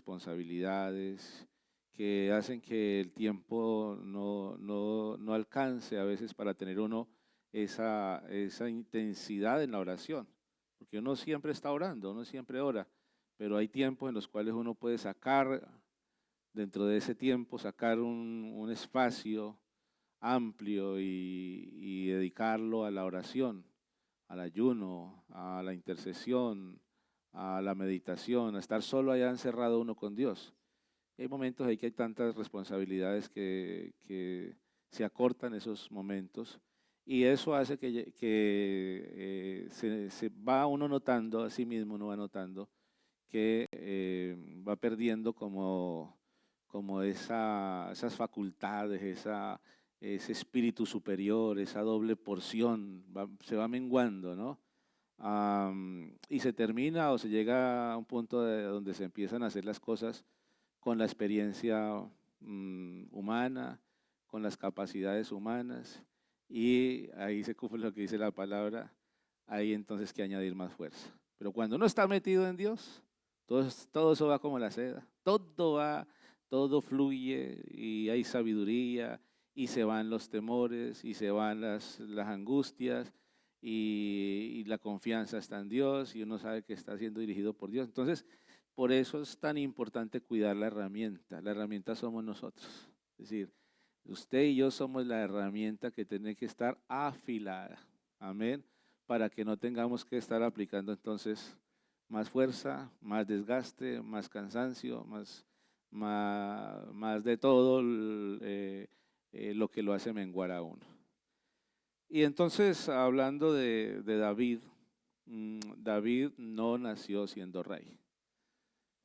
responsabilidades, que hacen que el tiempo no alcance a veces para tener uno esa intensidad en la oración, porque uno siempre está orando, uno siempre ora, pero hay tiempos en los cuales uno puede sacar, dentro de ese tiempo, sacar un espacio amplio y dedicarlo a la oración, al ayuno, a la intercesión, a la meditación, a estar solo allá encerrado uno con Dios. Hay momentos ahí que hay tantas responsabilidades que se acortan esos momentos y eso hace que se va uno notando, a sí mismo uno va notando que va perdiendo como esas facultades, ese espíritu superior, esa doble porción, se va menguando, ¿no? Y se termina o se llega a un punto donde se empiezan a hacer las cosas con la experiencia humana, con las capacidades humanas, y ahí se cumple lo que dice la palabra, hay entonces que añadir más fuerza. Pero cuando uno está metido en Dios, todo eso va como la seda, todo va, todo fluye y hay sabiduría y se van los temores y se van las angustias y la confianza está en Dios y uno sabe que está siendo dirigido por Dios. Entonces, por eso es tan importante cuidar la herramienta somos nosotros. Es decir, usted y yo somos la herramienta que tiene que estar afilada, amén, para que no tengamos que estar aplicando entonces más fuerza, más desgaste, más cansancio, más de todo lo que lo hace menguar a uno. Y entonces, hablando de David, David no nació siendo rey.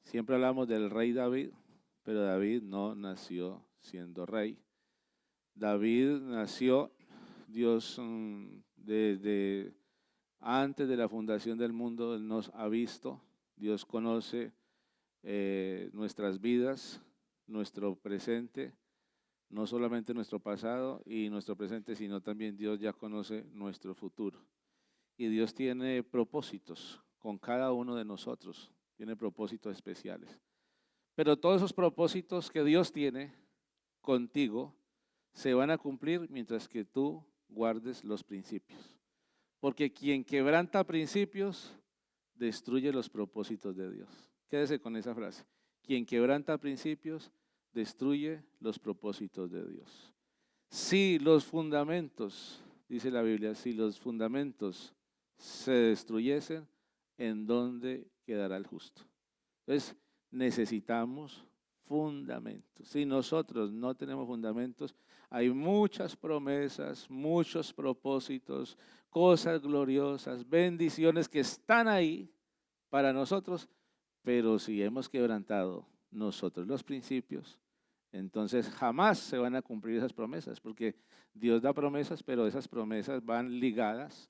Siempre hablamos del rey David, pero David no nació siendo rey. David nació, Dios desde antes de la fundación del mundo, Él nos ha visto, Dios conoce nuestras vidas, nuestro presente, no solamente nuestro pasado y nuestro presente, sino también Dios ya conoce nuestro futuro. Y Dios tiene propósitos con cada uno de nosotros, tiene propósitos especiales. Pero todos esos propósitos que Dios tiene contigo se van a cumplir mientras que tú guardes los principios. Porque quien quebranta principios, destruye los propósitos de Dios. Quédese con esa frase. Quien quebranta principios, destruye los propósitos de Dios. Si los fundamentos, dice la Biblia, si los fundamentos se destruyesen, ¿en dónde quedará el justo? Entonces, necesitamos fundamentos. Si nosotros no tenemos fundamentos, hay muchas promesas, muchos propósitos, cosas gloriosas, bendiciones que están ahí para nosotros, pero si hemos quebrantado nosotros los principios, entonces jamás se van a cumplir esas promesas, porque Dios da promesas, pero esas promesas van ligadas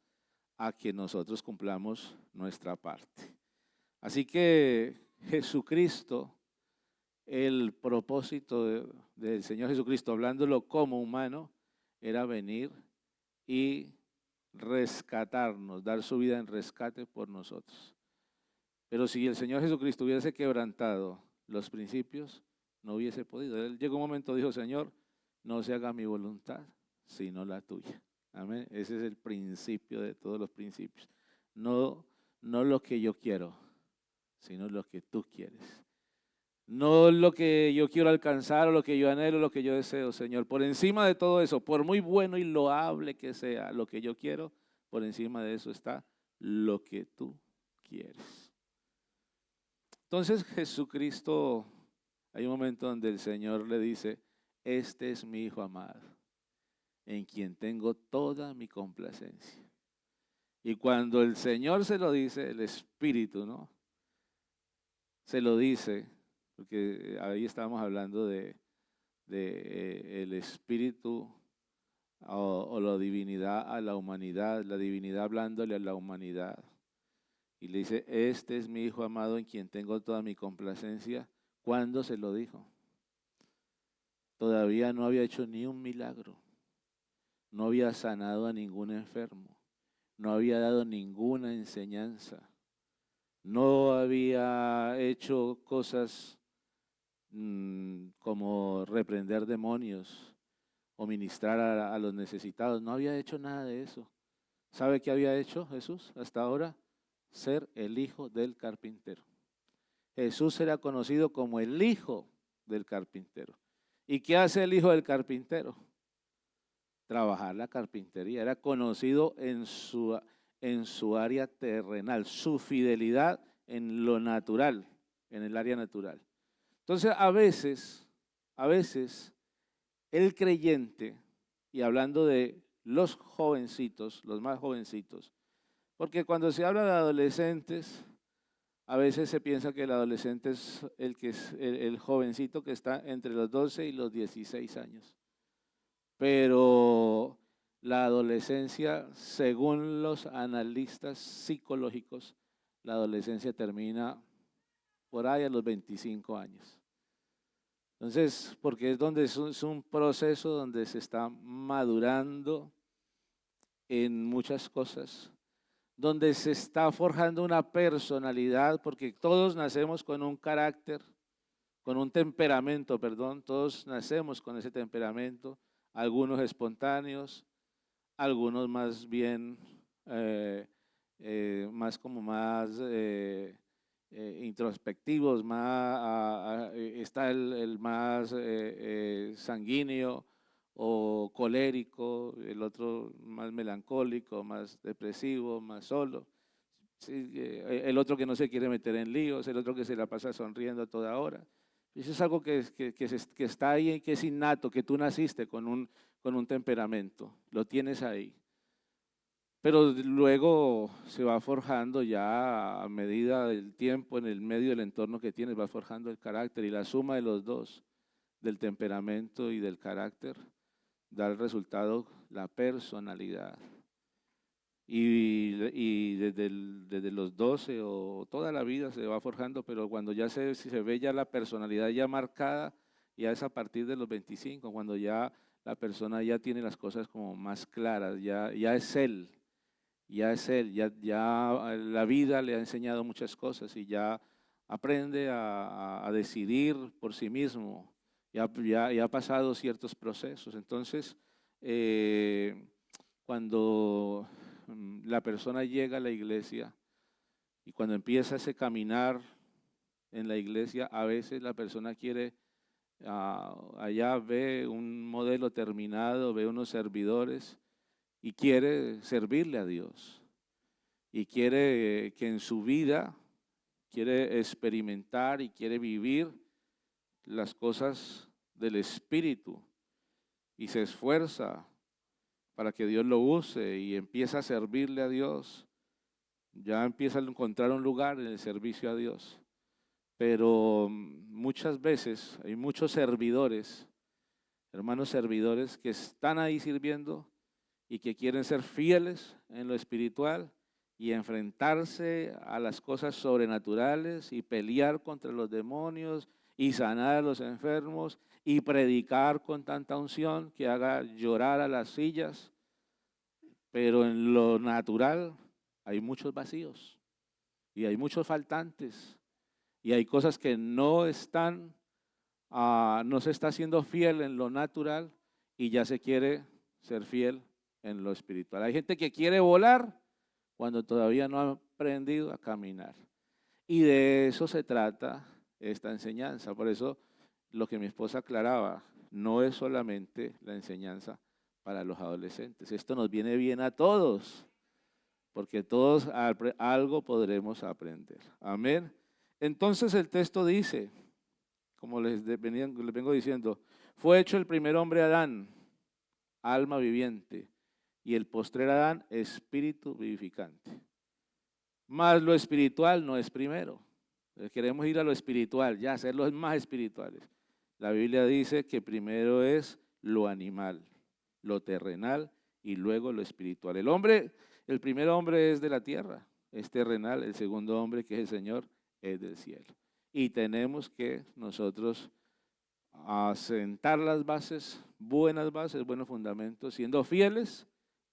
a que nosotros cumplamos nuestra parte. Así que Jesucristo, el propósito del Señor Jesucristo, hablándolo como humano, era venir y rescatarnos, dar su vida en rescate por nosotros. Pero si el Señor Jesucristo hubiese quebrantado los principios, no hubiese podido. Él llegó un momento, dijo, Señor, no se haga mi voluntad, sino la tuya. Amén. Ese es el principio de todos los principios. No lo que yo quiero, sino lo que tú quieres. No lo que yo quiero alcanzar o lo que yo anhelo, lo que yo deseo, Señor. Por encima de todo eso, por muy bueno y loable que sea lo que yo quiero, por encima de eso está lo que tú quieres. Entonces Jesucristo, hay un momento donde el Señor le dice, este es mi Hijo amado, en quien tengo toda mi complacencia. Y cuando el Señor se lo dice, el Espíritu, ¿no? Se lo dice, porque ahí estábamos hablando de el Espíritu o la divinidad a la humanidad, la divinidad hablándole a la humanidad. Y le dice, este es mi Hijo amado en quien tengo toda mi complacencia. ¿Cuándo se lo dijo? Todavía no había hecho ni un milagro, no había sanado a ningún enfermo, no había dado ninguna enseñanza, no había hecho cosas como reprender demonios o ministrar a los necesitados. No había hecho nada de eso. ¿Sabe qué había hecho Jesús hasta ahora? Ser el hijo del carpintero. Jesús era conocido como el hijo del carpintero. ¿Y qué hace el hijo del carpintero? Trabajar la carpintería. Era conocido en su área terrenal, su fidelidad en lo natural, en el área natural. Entonces, a veces, el creyente, y hablando de los jovencitos, los más jovencitos, porque cuando se habla de adolescentes, a veces se piensa que el adolescente es el jovencito que está entre los 12 y los 16 años. Pero la adolescencia, según los analistas psicológicos, la adolescencia termina por ahí a los 25 años. Entonces, porque es donde es un proceso donde se está madurando en muchas cosas, donde se está forjando una personalidad, porque todos nacemos con un carácter, con un temperamento, perdón, todos nacemos con ese temperamento, algunos espontáneos, algunos más bien, introspectivos, está el más sanguíneo o colérico, el otro más melancólico, más depresivo, más solo. Sí, el otro que no se quiere meter en líos, el otro que se la pasa sonriendo a toda hora. Eso es algo que está ahí, que es innato, que tú naciste con un temperamento, lo tienes ahí. Pero luego se va forjando ya a medida del tiempo, en el medio del entorno que tienes, va forjando el carácter, y la suma de los dos, del temperamento y del carácter, da el resultado la personalidad. Y desde los 12 o toda la vida se va forjando, pero cuando ya se ve ya la personalidad ya marcada, ya es a partir de los 25, cuando ya la persona ya tiene las cosas como más claras, ya es él, ya la vida le ha enseñado muchas cosas y ya aprende a decidir por sí mismo, ya ha pasado ciertos procesos. Entonces, cuando la persona llega a la iglesia y cuando empieza ese caminar en la iglesia, a veces la persona quiere, allá ve un modelo terminado, ve unos servidores y quiere servirle a Dios y quiere que en su vida, quiere experimentar y quiere vivir las cosas del Espíritu y se esfuerza para que Dios lo use y empieza a servirle a Dios, ya empieza a encontrar un lugar en el servicio a Dios. Pero muchas veces hay muchos servidores, hermanos servidores, que están ahí sirviendo y que quieren ser fieles en lo espiritual y enfrentarse a las cosas sobrenaturales y pelear contra los demonios y sanar a los enfermos y predicar con tanta unción que haga llorar a las sillas, pero en lo natural hay muchos vacíos y hay muchos faltantes y hay cosas que no se está siendo fiel en lo natural y ya se quiere ser fiel en lo espiritual. Hay gente que quiere volar cuando todavía no ha aprendido a caminar. Y de eso se trata esta enseñanza. Por eso lo que mi esposa aclaraba, no es solamente la enseñanza para los adolescentes. Esto nos viene bien a todos, porque todos algo podremos aprender. Amén. Entonces el texto dice, como les vengo diciendo, fue hecho el primer hombre Adán, alma viviente, y el postrer Adán, espíritu vivificante. Mas lo espiritual no es primero. Queremos ir a lo espiritual, ya hacerlos más espirituales. La Biblia dice que primero es lo animal, lo terrenal y luego lo espiritual. El primer hombre es de la tierra, es terrenal, el segundo hombre, que es el Señor, es del cielo. Y tenemos que nosotros asentar las bases, buenas bases, buenos fundamentos, siendo fieles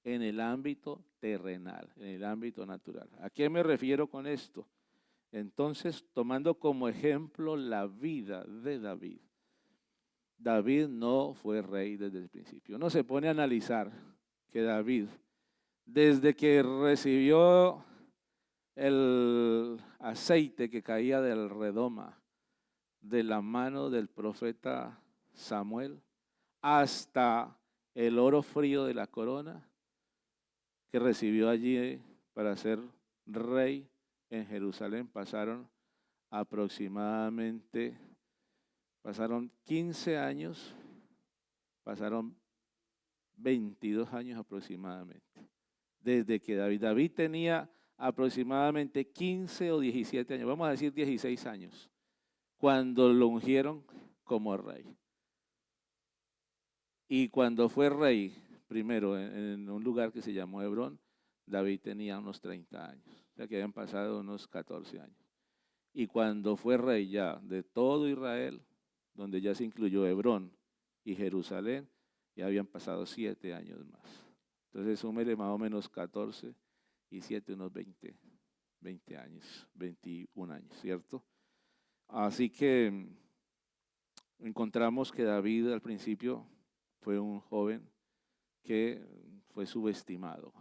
en el ámbito terrenal, en el ámbito natural. ¿A qué me refiero con esto? Entonces, tomando como ejemplo la vida de David, David no fue rey desde el principio. Uno se pone a analizar que David, desde que recibió el aceite que caía del redoma de la mano del profeta Samuel, hasta el oro frío de la corona que recibió allí para ser rey en Jerusalén, pasaron 15 años, pasaron 22 años aproximadamente, desde que David tenía aproximadamente 15 o 17 años, vamos a decir 16 años, cuando lo ungieron como rey. Y cuando fue rey, primero en un lugar que se llamó Hebrón, David tenía unos 30 años, o sea que habían pasado unos 14 años. Y cuando fue rey ya de todo Israel, donde ya se incluyó Hebrón y Jerusalén, ya habían pasado 7 años más. Entonces súmele más o menos 14 y 7, unos 20 años, 21 años, ¿cierto? Así que encontramos que David al principio fue un joven que fue subestimado.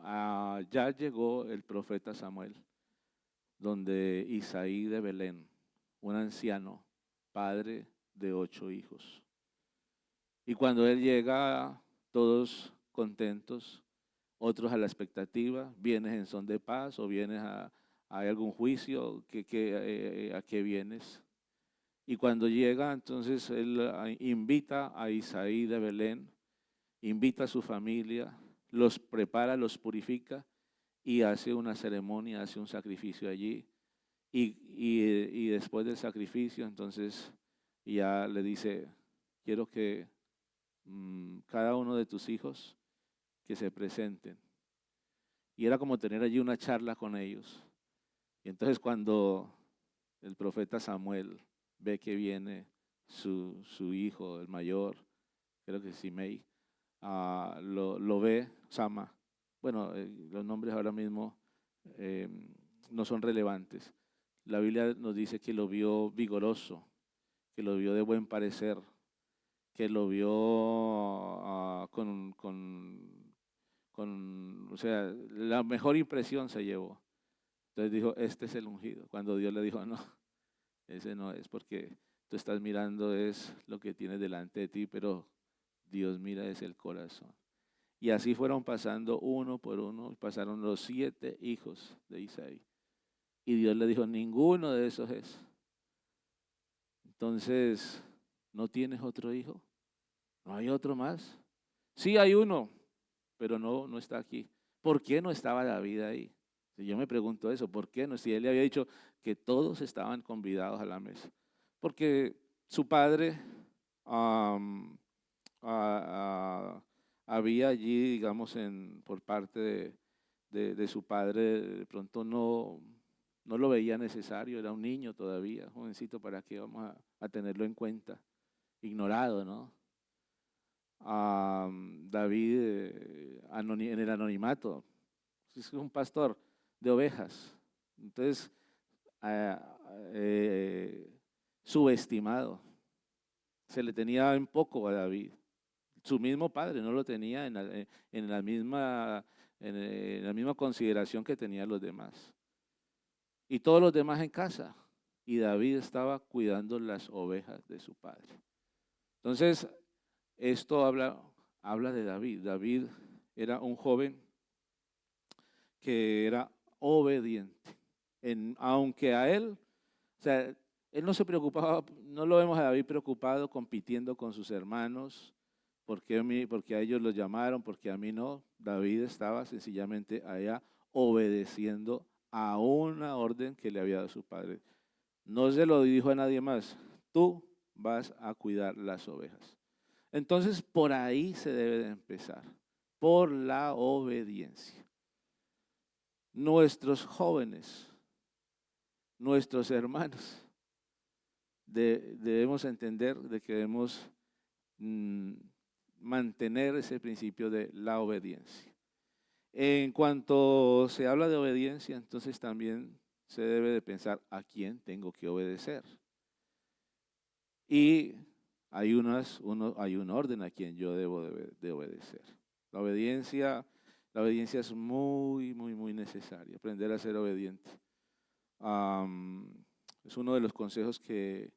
Ya llegó el profeta Samuel, donde Isaí de Belén, un anciano, padre de 8 hijos. Y cuando él llega, todos contentos, otros a la expectativa, vienes en son de paz o vienes ¿hay algún juicio? ¿A qué vienes? Y cuando llega, entonces él invita a Isaí de Belén, invita a su familia, los prepara, los purifica y hace una ceremonia, hace un sacrificio allí. Y después del sacrificio, entonces ya le dice, quiero que cada uno de tus hijos que se presenten. Y era como tener allí una charla con ellos. Y entonces cuando el profeta Samuel ve que viene su hijo, el mayor, creo que es Simei, lo ve, Sama. Bueno, los nombres ahora mismo no son relevantes. La Biblia nos dice que lo vio vigoroso, que lo vio de buen parecer, que lo vio o sea, la mejor impresión se llevó. Entonces dijo, este es el ungido. Cuando Dios le dijo, no, ese no es, porque tú estás mirando es lo que tienes delante de ti, pero Dios mira es el corazón. Y así fueron pasando uno por uno, pasaron los 7 hijos de Isaí. Y Dios le dijo, ninguno de esos es. Entonces, ¿no tienes otro hijo? ¿No hay otro más? Sí hay uno, pero no está aquí. ¿Por qué no estaba David ahí? Yo me pregunto eso, ¿por qué no? Si él le había dicho que todos estaban convidados a la mesa. Porque su padre había allí, digamos, por parte de su padre, de pronto no lo veía necesario, era un niño todavía, jovencito, ¿para qué vamos a tenerlo en cuenta? Ignorado, ¿no? David en el anonimato, es un pastor de ovejas, entonces subestimado, se le tenía en poco a David. Su mismo padre no lo tenía en la misma consideración que tenían los demás. Y todos los demás en casa. Y David estaba cuidando las ovejas de su padre. Entonces, esto habla de David. David era un joven que era obediente. Aunque a él, o sea, él no se preocupaba, no lo vemos a David preocupado compitiendo con sus hermanos, porque a ellos los llamaron, porque a mí no. David estaba sencillamente allá obedeciendo a una orden que le había dado su padre. No se lo dijo a nadie más, tú vas a cuidar las ovejas. Entonces, por ahí se debe de empezar, por la obediencia. Nuestros jóvenes, nuestros hermanos, debemos entender de que debemos mantener ese principio de la obediencia. En cuanto se habla de obediencia, entonces también se debe de pensar a quién tengo que obedecer. Y hay un orden a quien yo debo de obedecer. La obediencia es muy, muy, muy necesaria, aprender a ser obediente. Es uno de los consejos que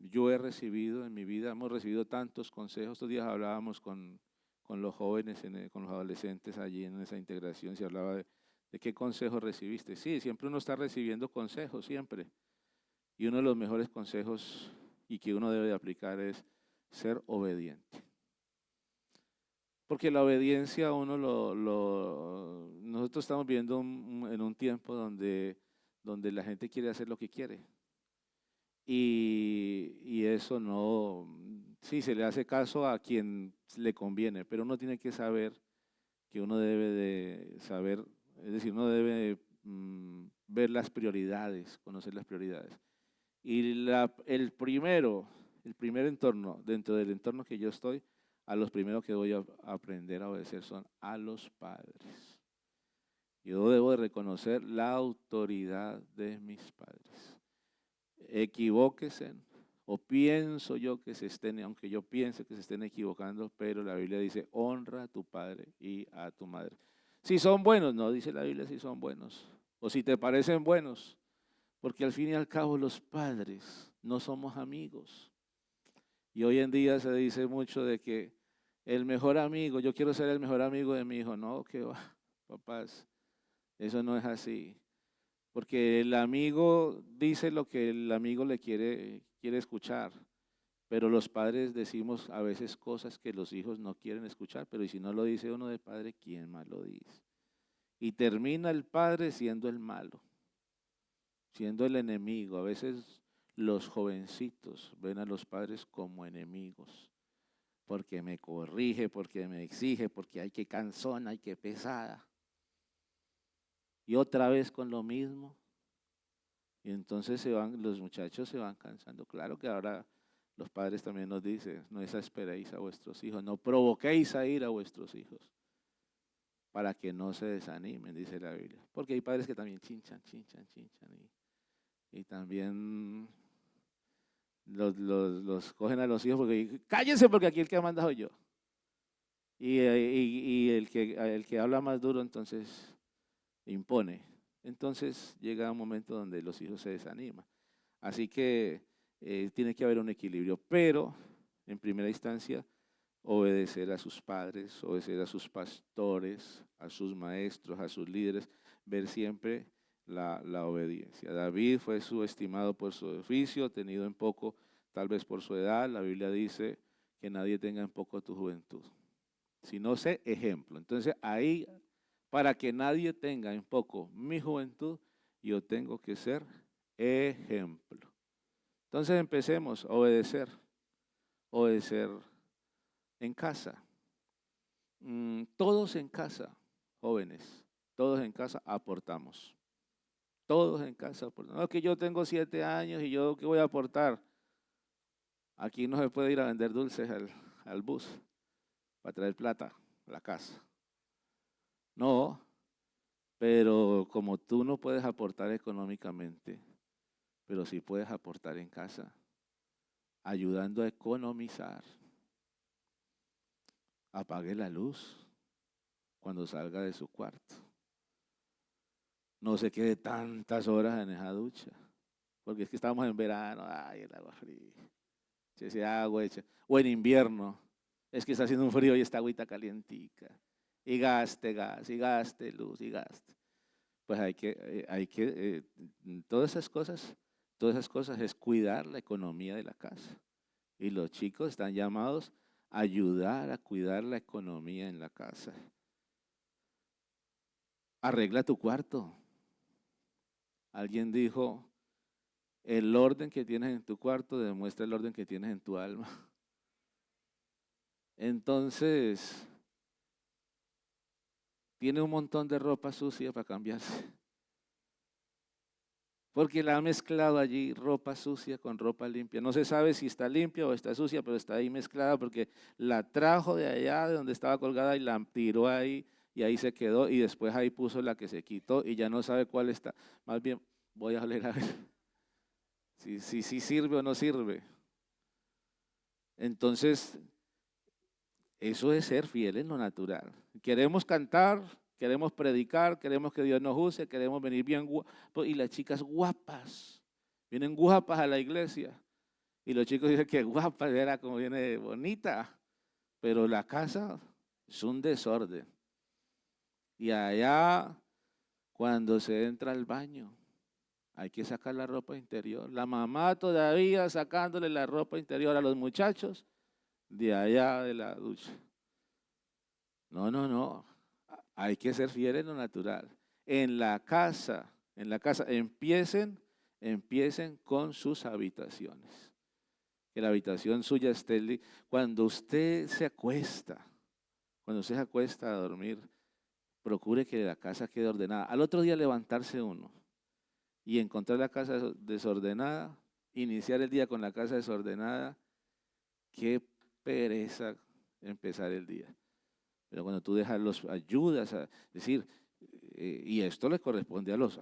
yo he recibido en mi vida. Hemos recibido tantos consejos. Estos días hablábamos con los jóvenes, con los adolescentes allí en esa integración, se hablaba de qué consejos recibiste. Sí, siempre uno está recibiendo consejos, siempre. Y uno de los mejores consejos y que uno debe de aplicar es ser obediente. Porque la obediencia nosotros estamos viviendo en un tiempo donde la gente quiere hacer lo que quiere. Y eso no, sí, se le hace caso a quien le conviene, pero uno tiene que saber que uno debe de saber, es decir, uno debe ver las prioridades, conocer las prioridades. Y el primer entorno, dentro del entorno que yo estoy, a los primeros que voy a aprender a obedecer son a los padres. Yo debo de reconocer la autoridad de mis padres. Equivóquense, o pienso yo que se estén, aunque yo piense que se estén equivocando, pero la Biblia dice, honra a tu padre y a tu madre. Si son buenos, no dice la Biblia si son buenos, o si te parecen buenos, porque al fin y al cabo los padres no somos amigos. Y hoy en día se dice mucho de que el mejor amigo, yo quiero ser el mejor amigo de mi hijo. No, que va, papás, eso no es así. Porque el amigo dice lo que el amigo le quiere escuchar, pero los padres decimos a veces cosas que los hijos no quieren escuchar, pero y si no lo dice uno de padre, ¿quién más lo dice? Y termina el padre siendo el malo, siendo el enemigo. A veces los jovencitos ven a los padres como enemigos, porque me corrige, porque me exige, porque hay que cansona, hay que pesada. Y otra vez con lo mismo. Y entonces los muchachos se van cansando. Claro que ahora los padres también nos dicen, no exasperéis a vuestros hijos, no provoquéis a ir a vuestros hijos, para que no se desanimen, dice la Biblia. Porque hay padres que también chinchan. Y también los cogen a los hijos porque dicen, cállense porque aquí el que manda soy yo. Y el que habla más duro entonces impone. Entonces llega un momento donde los hijos se desaniman. Así que tiene que haber un equilibrio, pero en primera instancia obedecer a sus padres, obedecer a sus pastores, a sus maestros, a sus líderes, ver siempre la obediencia. David fue subestimado por su oficio, tenido en poco tal vez por su edad. La Biblia dice que nadie tenga en poco tu juventud, sino sé ejemplo. Entonces ahí, para que nadie tenga en poco mi juventud, yo tengo que ser ejemplo. Entonces empecemos a obedecer en casa. Todos en casa, jóvenes, todos en casa aportamos. Todos en casa aportamos. No es que yo tengo 7 años y yo ¿qué voy a aportar? Aquí no se puede ir a vender dulces al bus para traer plata a la casa. No, pero como tú no puedes aportar económicamente, pero sí puedes aportar en casa, ayudando a economizar. Apague la luz cuando salga de su cuarto. No se quede tantas horas en esa ducha, porque es que estamos en verano, ay, el agua fría, ese agua hecha. O en invierno, es que está haciendo un frío y esta agüita calientica. Y gaste gas, y gaste luz, y gaste. Pues todas esas cosas es cuidar la economía de la casa. Y los chicos están llamados a ayudar a cuidar la economía en la casa. Arregla tu cuarto. Alguien dijo, el orden que tienes en tu cuarto demuestra el orden que tienes en tu alma. Entonces, tiene un montón de ropa sucia para cambiarse. Porque la ha mezclado allí ropa sucia con ropa limpia. No se sabe si está limpia o está sucia, pero está ahí mezclada porque la trajo de allá de donde estaba colgada y la tiró ahí y ahí se quedó y después ahí puso la que se quitó y ya no sabe cuál está. Más bien voy a oler a ver si sirve o no sirve. Entonces, eso es ser fiel en lo natural. Queremos cantar, queremos predicar, queremos que Dios nos use, queremos venir bien guapos y las chicas guapas, vienen guapas a la iglesia. Y los chicos dicen que guapa, era como viene bonita, pero la casa es un desorden. Y allá, cuando se entra al baño, hay que sacar la ropa interior. La mamá todavía sacándole la ropa interior a los muchachos de allá de la ducha. No, no, no. Hay que ser fiel en lo natural. En la casa, empiecen con sus habitaciones. Que la habitación suya esté cuando usted se acuesta a dormir, procure que la casa quede ordenada. Al otro día levantarse uno y encontrar la casa desordenada, iniciar el día con la casa desordenada, qué pereza empezar el día. Pero cuando tú dejas los ayudas a decir, y esto le corresponde a los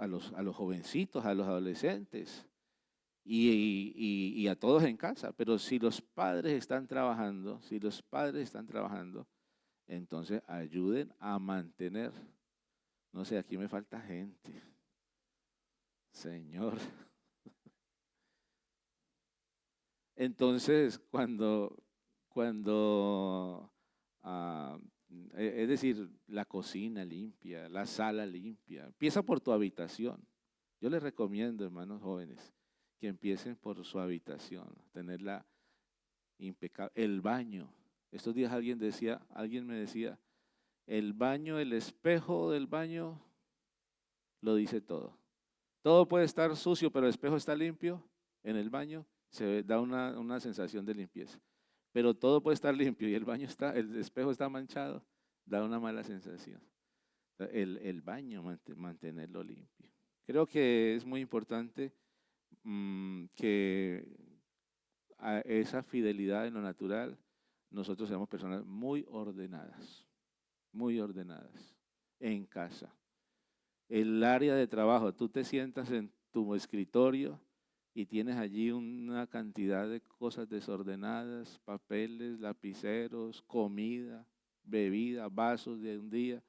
jovencitos, a los adolescentes y a todos en casa. Pero si los padres están trabajando, entonces ayuden a mantener. No sé, aquí me falta gente. Señor. Entonces, es decir, la cocina limpia, la sala limpia, empieza por tu habitación. Yo les recomiendo, hermanos jóvenes, que empiecen por su habitación, tenerla impecable. El baño. Estos días alguien me decía, el baño, el espejo del baño lo dice todo. Todo puede estar sucio, pero el espejo está limpio en el baño, da una sensación de limpieza. Pero todo puede estar limpio y el espejo está manchado, da una mala sensación. El baño, mantenerlo limpio. Creo que es muy importante que a esa fidelidad en lo natural, nosotros seamos personas muy ordenadas en casa. El área de trabajo, tú te sientas en tu escritorio y tienes allí una cantidad de cosas desordenadas, papeles, lapiceros, comida, bebida, vasos de un día,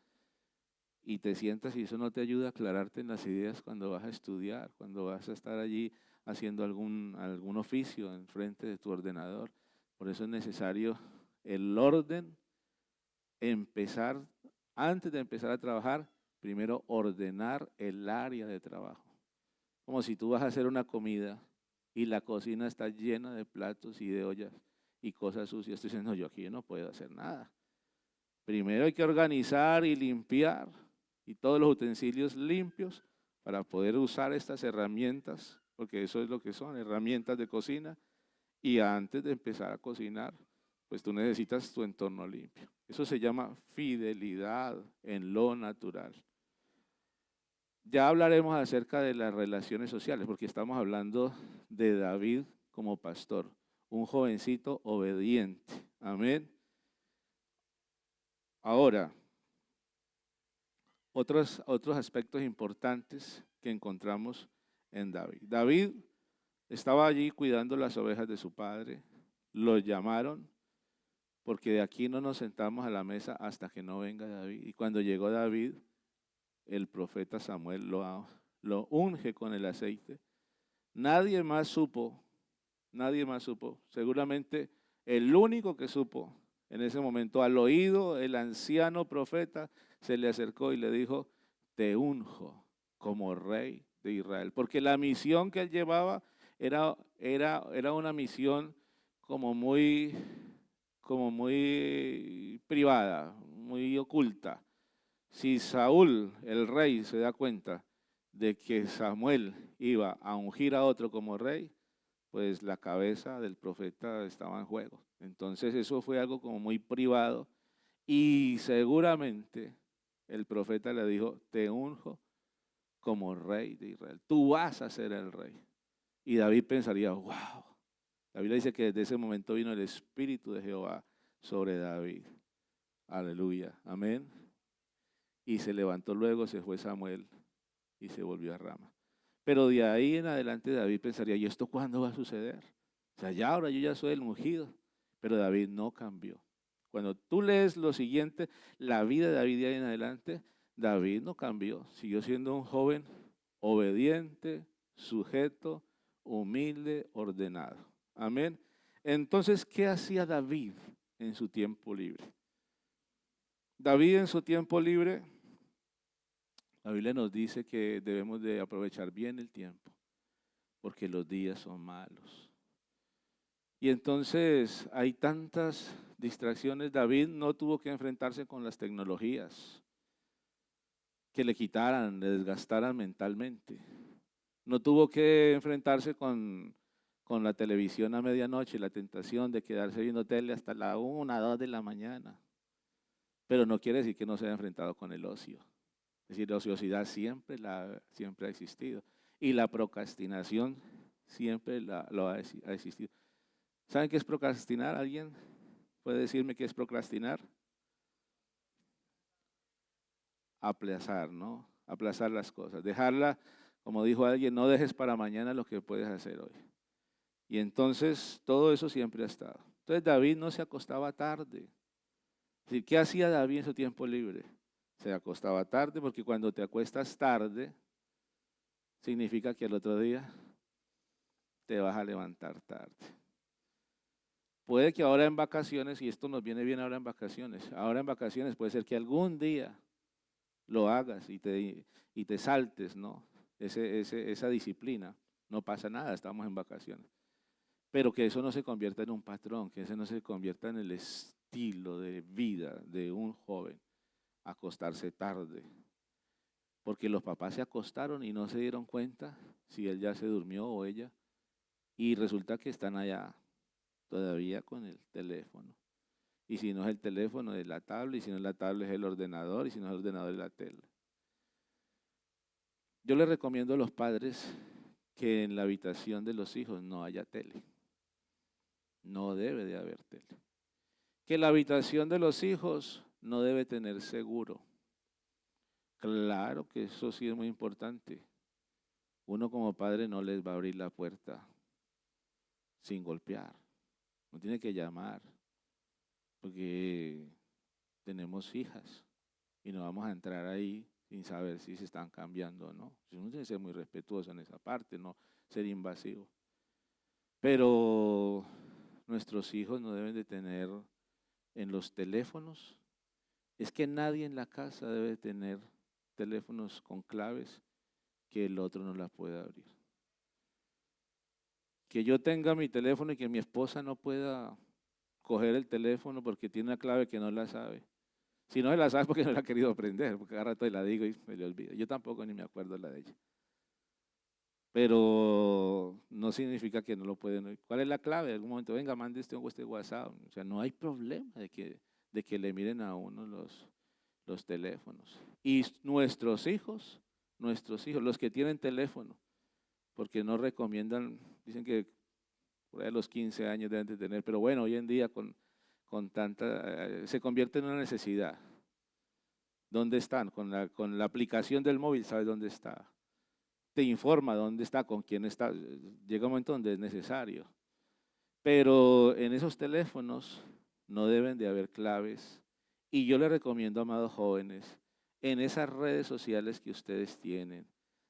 y te sientas y eso no te ayuda a aclararte en las ideas cuando vas a estudiar, cuando vas a estar allí haciendo algún oficio en frente de tu ordenador. Por eso es necesario el orden, antes de empezar a trabajar, primero ordenar el área de trabajo. Como si tú vas a hacer una comida y la cocina está llena de platos y de ollas y cosas sucias. Tú dices, no, yo aquí no puedo hacer nada. Primero hay que organizar y limpiar y todos los utensilios limpios para poder usar estas herramientas, porque eso es lo que son, herramientas de cocina. Y antes de empezar a cocinar, pues tú necesitas tu entorno limpio. Eso se llama fidelidad en lo natural. Ya hablaremos acerca de las relaciones sociales, porque estamos hablando de David como pastor, un jovencito obediente. Amén. Ahora, otros aspectos importantes que encontramos en David. David estaba allí cuidando las ovejas de su padre, lo llamaron, porque de aquí no nos sentamos a la mesa hasta que no venga David. Y cuando llegó David, el profeta Samuel lo unge con el aceite. Nadie más supo, seguramente el único que supo en ese momento, al oído, el anciano profeta se le acercó y le dijo, te unjo como rey de Israel, porque la misión que él llevaba era una misión como muy privada, muy oculta. Si Saúl, el rey, se da cuenta de que Samuel iba a ungir a otro como rey, pues la cabeza del profeta estaba en juego. Entonces eso fue algo como muy privado y seguramente el profeta le dijo, te unjo como rey de Israel, tú vas a ser el rey. Y David pensaría, wow. La Biblia dice que desde ese momento vino el Espíritu de Jehová sobre David. Aleluya, amén. Y se levantó luego, se fue Samuel y se volvió a Rama. Pero de ahí en adelante David pensaría, ¿y esto cuándo va a suceder? O sea, ya ahora yo ya soy el ungido. Pero David no cambió. Cuando tú lees lo siguiente, la vida de David de ahí en adelante, David no cambió. Siguió siendo un joven obediente, sujeto, humilde, ordenado. Amén. Entonces, ¿qué hacía David en su tiempo libre? David en su tiempo libre, la Biblia nos dice que debemos de aprovechar bien el tiempo, porque los días son malos. Y entonces hay tantas distracciones. David no tuvo que enfrentarse con las tecnologías que le quitaran, le desgastaran mentalmente. No tuvo que enfrentarse con la televisión a medianoche, la tentación de quedarse viendo tele hasta la 1, 2 de la mañana. Pero no quiere decir que no se haya enfrentado con el ocio. Es decir, la ociosidad siempre ha existido. Y la procrastinación siempre ha existido. ¿Saben qué es procrastinar? ¿Alguien puede decirme qué es procrastinar? Aplazar, ¿no? Aplazar las cosas. Dejarla, como dijo alguien, no dejes para mañana lo que puedes hacer hoy. Y entonces todo eso siempre ha estado. Entonces David no se acostaba tarde. Es decir, ¿qué hacía David en su tiempo libre? Se acostaba tarde porque cuando te acuestas tarde, significa que el otro día te vas a levantar tarde. Puede que ahora en vacaciones, y esto nos viene bien ahora en vacaciones puede ser que algún día lo hagas y te saltes, ¿no? Esa disciplina. No pasa nada, estamos en vacaciones. Pero que eso no se convierta en un patrón, que eso no se convierta en el estilo de vida de un joven, acostarse tarde. Porque los papás se acostaron y no se dieron cuenta si él ya se durmió o ella, y resulta que están allá todavía con el teléfono. Y si no es el teléfono, es la tablet, y si no es la tablet, es el ordenador, y si no es el ordenador, es la tele. Yo les recomiendo a los padres que en la habitación de los hijos no haya tele. No debe de haber tele. Que la habitación de los hijos no debe tener seguro. Claro que eso sí es muy importante. Uno como padre no les va a abrir la puerta sin golpear. No tiene que llamar, porque tenemos hijas y no vamos a entrar ahí sin saber si se están cambiando o no. Uno tiene que ser muy respetuoso en esa parte, no ser invasivo. Pero nuestros hijos no deben de tener en los teléfonos. Es que nadie en la casa debe tener teléfonos con claves que el otro no las pueda abrir. Que yo tenga mi teléfono y que mi esposa no pueda coger el teléfono porque tiene una clave que no la sabe. Si no se la sabe porque no la ha querido aprender, porque cada rato la digo y me le olvido. Yo tampoco ni me acuerdo la de ella. Pero no significa que no lo pueden. ¿Cuál es la clave? En algún momento, venga, mande este WhatsApp. O sea, no hay problema de que le miren a uno los teléfonos. Y nuestros hijos, los que tienen teléfono, porque no recomiendan, dicen que por ahí a los 15 años deben de tener, pero bueno, hoy en día con tanta, se convierte en una necesidad. ¿Dónde están? Con la aplicación del móvil, ¿sabes dónde está? Te informa dónde está, con quién está. Llega un momento donde es necesario. Pero en esos teléfonos no deben de haber claves. Y yo les recomiendo, amados jóvenes, en esas redes sociales que ustedes tienen,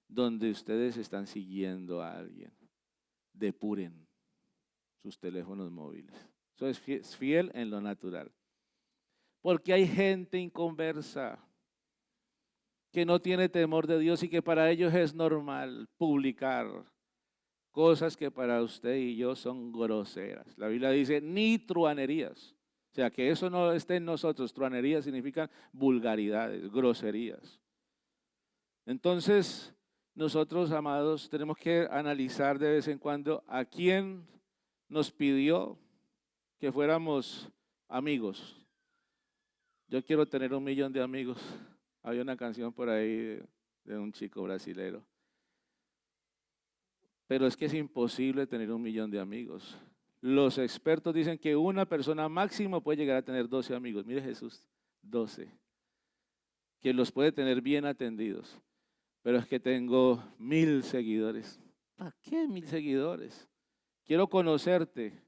donde ustedes están siguiendo a alguien, depuren sus teléfonos móviles. Eso es fiel en lo natural. Porque hay gente inconversa que no tiene temor de Dios y que para ellos es normal publicar cosas que para usted y yo son groseras. La Biblia dice, ni truanerías. O sea, que eso no esté en nosotros. Truanerías significan vulgaridades, groserías. Entonces, nosotros, amados, tenemos que analizar de vez en cuando a quién nos pidió que fuéramos amigos. Yo quiero tener 1.000.000 de amigos. Había una canción por ahí de un chico brasilero. Pero es que es imposible tener 1.000.000 de amigos. Los expertos dicen que una persona máximo puede llegar a tener 12 amigos. Mire Jesús, 12. que los puede tener bien atendidos, pero es que tengo 1000 seguidores. ¿Para qué 1000 seguidores? Quiero conocerte.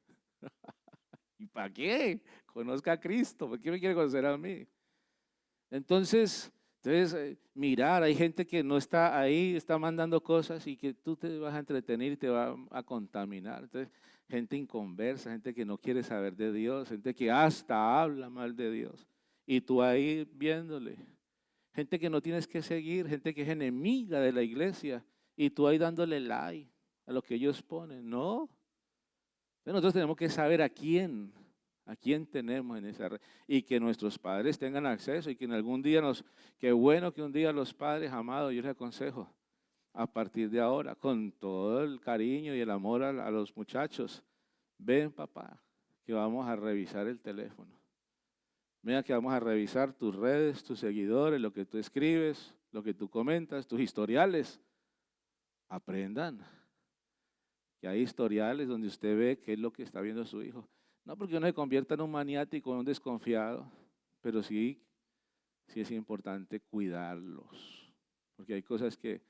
¿Y para qué? Conozca a Cristo. ¿Por qué me quiere conocer a mí? Entonces, mirar, hay gente que no está ahí, está mandando cosas y que tú te vas a entretener y te va a contaminar. Entonces, gente inconversa, gente que no quiere saber de Dios, gente que hasta habla mal de Dios. Y tú ahí viéndole. Gente que no tienes que seguir, gente que es enemiga de la iglesia y tú ahí dándole like a lo que ellos ponen. No. Entonces nosotros tenemos que saber a quién tenemos en esa red y que nuestros padres tengan acceso y que en algún día qué bueno que un día los padres, amados, yo les aconsejo a partir de ahora, con todo el cariño y el amor a los muchachos, ven papá, que vamos a revisar el teléfono. Mira que vamos a revisar tus redes, tus seguidores, lo que tú escribes, lo que tú comentas, tus historiales. Aprendan que hay historiales donde usted ve qué es lo que está viendo su hijo. No porque uno se convierta en un maniático, en un desconfiado, pero sí es importante cuidarlos. Porque hay cosas que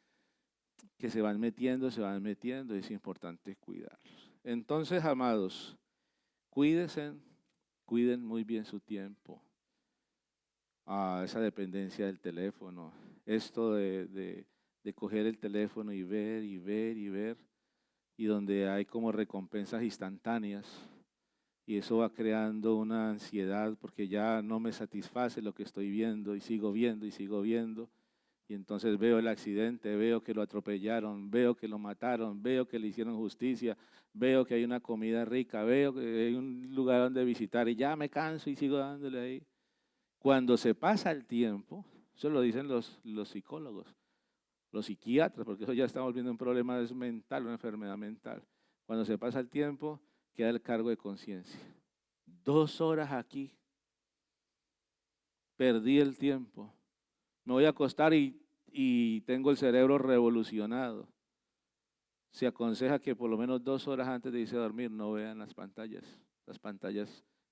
se van metiendo, y es importante cuidarlos. Entonces, amados, cuídense, cuiden muy bien su tiempo. Esa dependencia del teléfono, esto de coger el teléfono y ver y ver y ver, y donde hay como recompensas instantáneas, y eso va creando una ansiedad porque ya no me satisface lo que estoy viendo y sigo viendo y sigo viendo, y entonces veo el accidente, veo que lo atropellaron, veo que lo mataron, veo que le hicieron justicia, veo que hay una comida rica, veo que hay un lugar donde visitar y ya me canso y sigo dándole ahí. Cuando se pasa el tiempo, eso lo dicen los psicólogos, los psiquiatras, porque eso ya estamos viendo un problema mental, una enfermedad mental. Cuando se pasa el tiempo, queda el cargo de conciencia. 2 horas aquí, perdí el tiempo. Me voy a acostar y tengo el cerebro revolucionado. Se aconseja que por lo menos 2 horas antes de irse a dormir no vean las pantallas,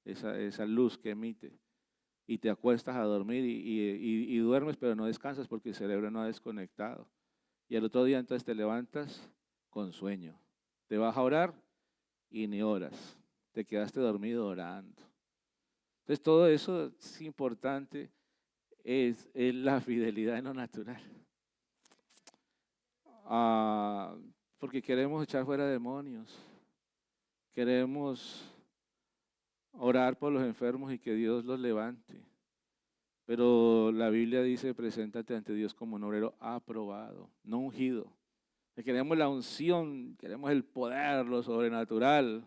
esa luz que emite. Y te acuestas a dormir y duermes, pero no descansas porque el cerebro no ha desconectado. Y el otro día entonces te levantas con sueño. Te vas a orar y ni oras. Te quedaste dormido orando. Entonces todo eso es importante, es la fidelidad en lo natural. Porque queremos echar fuera demonios. Queremos orar por los enfermos y que Dios los levante. Pero la Biblia dice, preséntate ante Dios como un obrero aprobado, no ungido. Queremos la unción, queremos el poder, lo sobrenatural.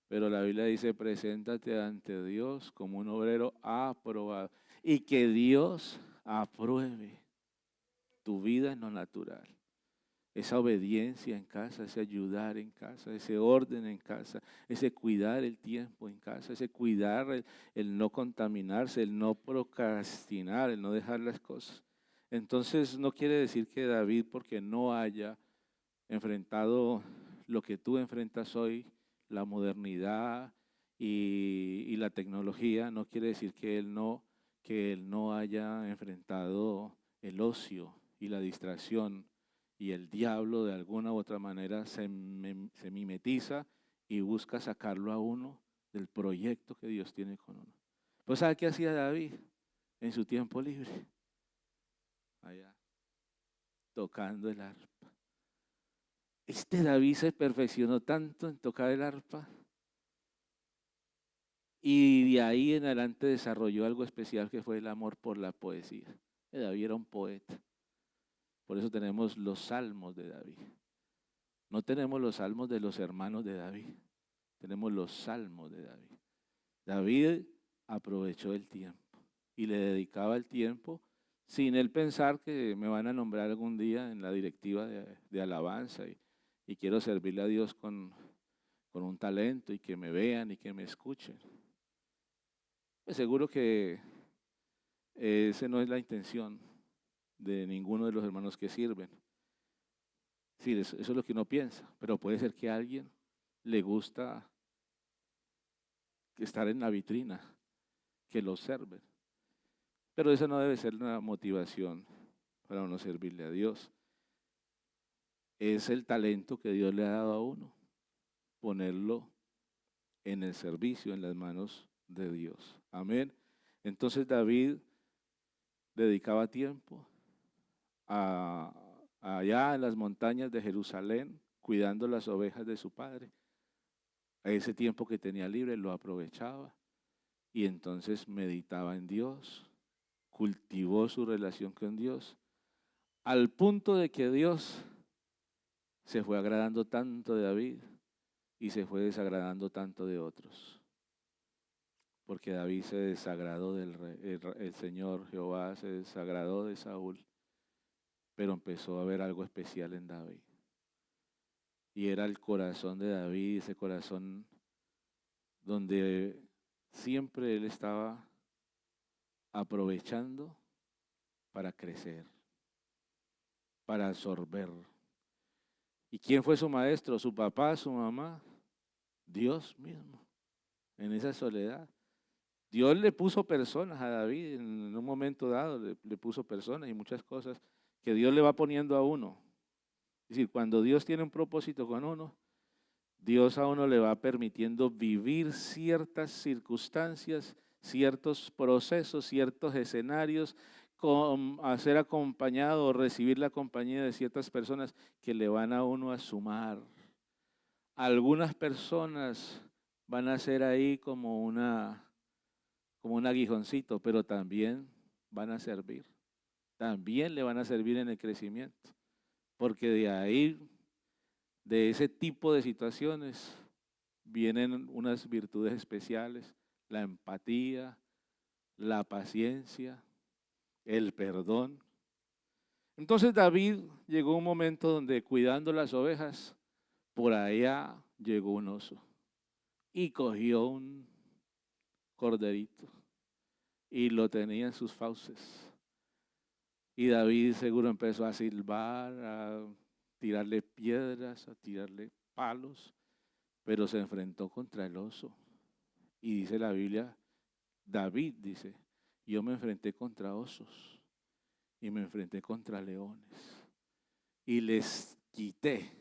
Pero la Biblia dice, preséntate ante Dios como un obrero aprobado. Y que Dios apruebe tu vida en lo natural. Esa obediencia en casa, ese ayudar en casa, ese orden en casa, ese cuidar el tiempo en casa, ese cuidar el no contaminarse, el no procrastinar, el no dejar las cosas. Entonces no quiere decir que David, porque no haya enfrentado lo que tú enfrentas hoy, la modernidad y la tecnología, no quiere decir que él no haya enfrentado el ocio y la distracción. Y el diablo de alguna u otra manera se mimetiza y busca sacarlo a uno del proyecto que Dios tiene con uno. Pues ¿sabe qué hacía David en su tiempo libre? Allá, tocando el arpa. Este David se perfeccionó tanto en tocar el arpa y de ahí en adelante desarrolló algo especial que fue el amor por la poesía. David era un poeta. Por eso tenemos los salmos de David. No tenemos los salmos de los hermanos de David, tenemos los salmos de David. David aprovechó el tiempo y le dedicaba el tiempo sin él pensar que me van a nombrar algún día en la directiva de alabanza y quiero servirle a Dios con un talento y que me vean y que me escuchen. Pues seguro que esa no es la intención de ninguno de los hermanos que sirven. Sí, eso es lo que uno piensa, pero puede ser que a alguien le gusta estar en la vitrina, que lo observen. Pero esa no debe ser una motivación para uno servirle a Dios. Es el talento que Dios le ha dado a uno, ponerlo en el servicio, en las manos de Dios. Amén. Entonces David dedicaba tiempo allá en las montañas de Jerusalén, cuidando las ovejas de su padre. A ese tiempo que tenía libre lo aprovechaba y entonces meditaba en Dios, cultivó su relación con Dios, al punto de que Dios se fue agradando tanto de David y se fue desagradando tanto de otros. Porque David se desagradó del rey, el Señor Jehová se desagradó de Saúl, pero empezó a ver algo especial en David. Y era el corazón de David, ese corazón donde siempre él estaba aprovechando para crecer, para absorber. ¿Y quién fue su maestro? ¿Su papá, su mamá? Dios mismo, en esa soledad. Dios le puso personas a David en un momento dado, le puso personas y muchas cosas que Dios le va poniendo a uno. Es decir, cuando Dios tiene un propósito con uno, Dios a uno le va permitiendo vivir ciertas circunstancias, ciertos procesos, ciertos escenarios, a ser acompañado o recibir la compañía de ciertas personas que le van a uno a sumar. Algunas personas van a ser ahí como un aguijoncito, pero también van a servir. También le van a servir en el crecimiento. Porque de ahí, de ese tipo de situaciones, vienen unas virtudes especiales, la empatía, la paciencia, el perdón. Entonces David llegó a un momento donde cuidando las ovejas, por allá llegó un oso y cogió un corderito y lo tenía en sus fauces. Y David seguro empezó a silbar, a tirarle piedras, a tirarle palos, pero se enfrentó contra el oso. Y dice la Biblia, David dice, yo me enfrenté contra osos y me enfrenté contra leones y les quité,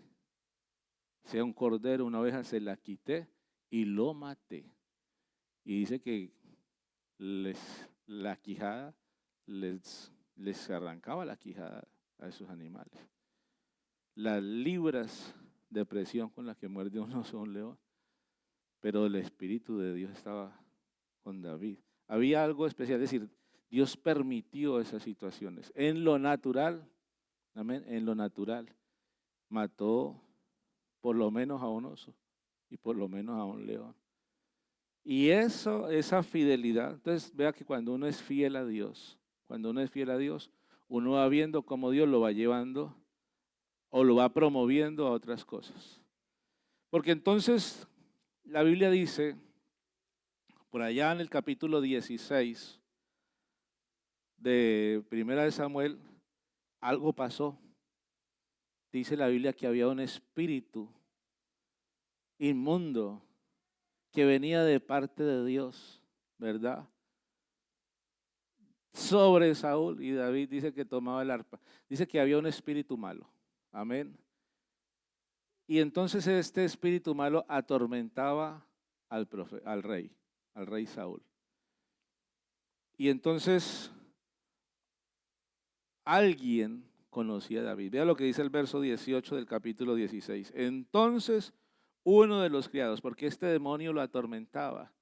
sea un cordero, una oveja, se la quité y lo maté. Y dice que la quijada les arrancaba la quijada a esos animales. Las libras de presión con las que muerde un oso o un león, pero el Espíritu de Dios estaba con David. Había algo especial, es decir, Dios permitió esas situaciones. En lo natural, amén, en lo natural, mató por lo menos a un oso y por lo menos a un león. Y eso, esa fidelidad, entonces vea que cuando uno es fiel a Dios, uno va viendo cómo Dios lo va llevando o lo va promoviendo a otras cosas. Porque entonces la Biblia dice, por allá en el capítulo 16 de Primera de Samuel, algo pasó. Dice la Biblia que había un espíritu inmundo que venía de parte de Dios, ¿verdad? Sobre Saúl, y David dice que tomaba el arpa. Dice que había un espíritu malo. Amén. Y entonces este espíritu malo atormentaba al rey Saúl. Y entonces alguien conocía a David. Vea lo que dice el verso 18 del capítulo 16. Entonces uno de los criados, porque este demonio lo atormentaba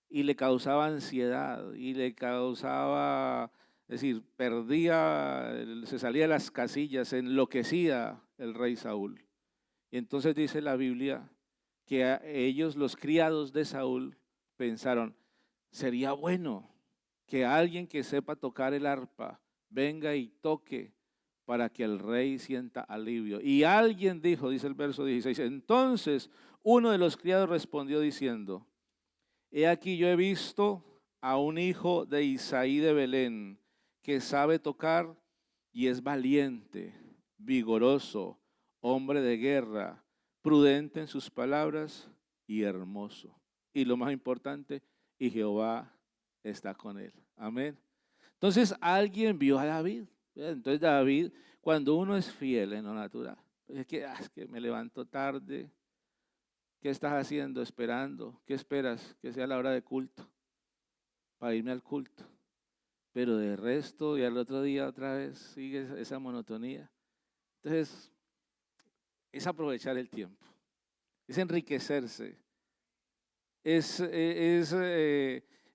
y le causaba ansiedad y le causaba, es decir, se salía de las casillas, se enloquecía el rey Saúl. Y entonces dice la Biblia que ellos, los criados de Saúl, pensaron, sería bueno que alguien que sepa tocar el arpa venga y toque para que el rey sienta alivio. Y alguien dijo, dice el verso 16, entonces uno de los criados respondió diciendo, he aquí yo he visto a un hijo de Isaí de Belén que sabe tocar y es valiente, vigoroso, hombre de guerra, prudente en sus palabras y hermoso. Y lo más importante, y Jehová está con él. Amén. Entonces alguien vio a David. Entonces David, cuando uno es fiel en lo natural, es que me levanto tarde. ¿Qué estás haciendo? Esperando. ¿Qué esperas? Que sea la hora de culto, para irme al culto. Pero de resto, y al otro día otra vez sigue esa monotonía. Entonces, es aprovechar el tiempo, es enriquecerse, es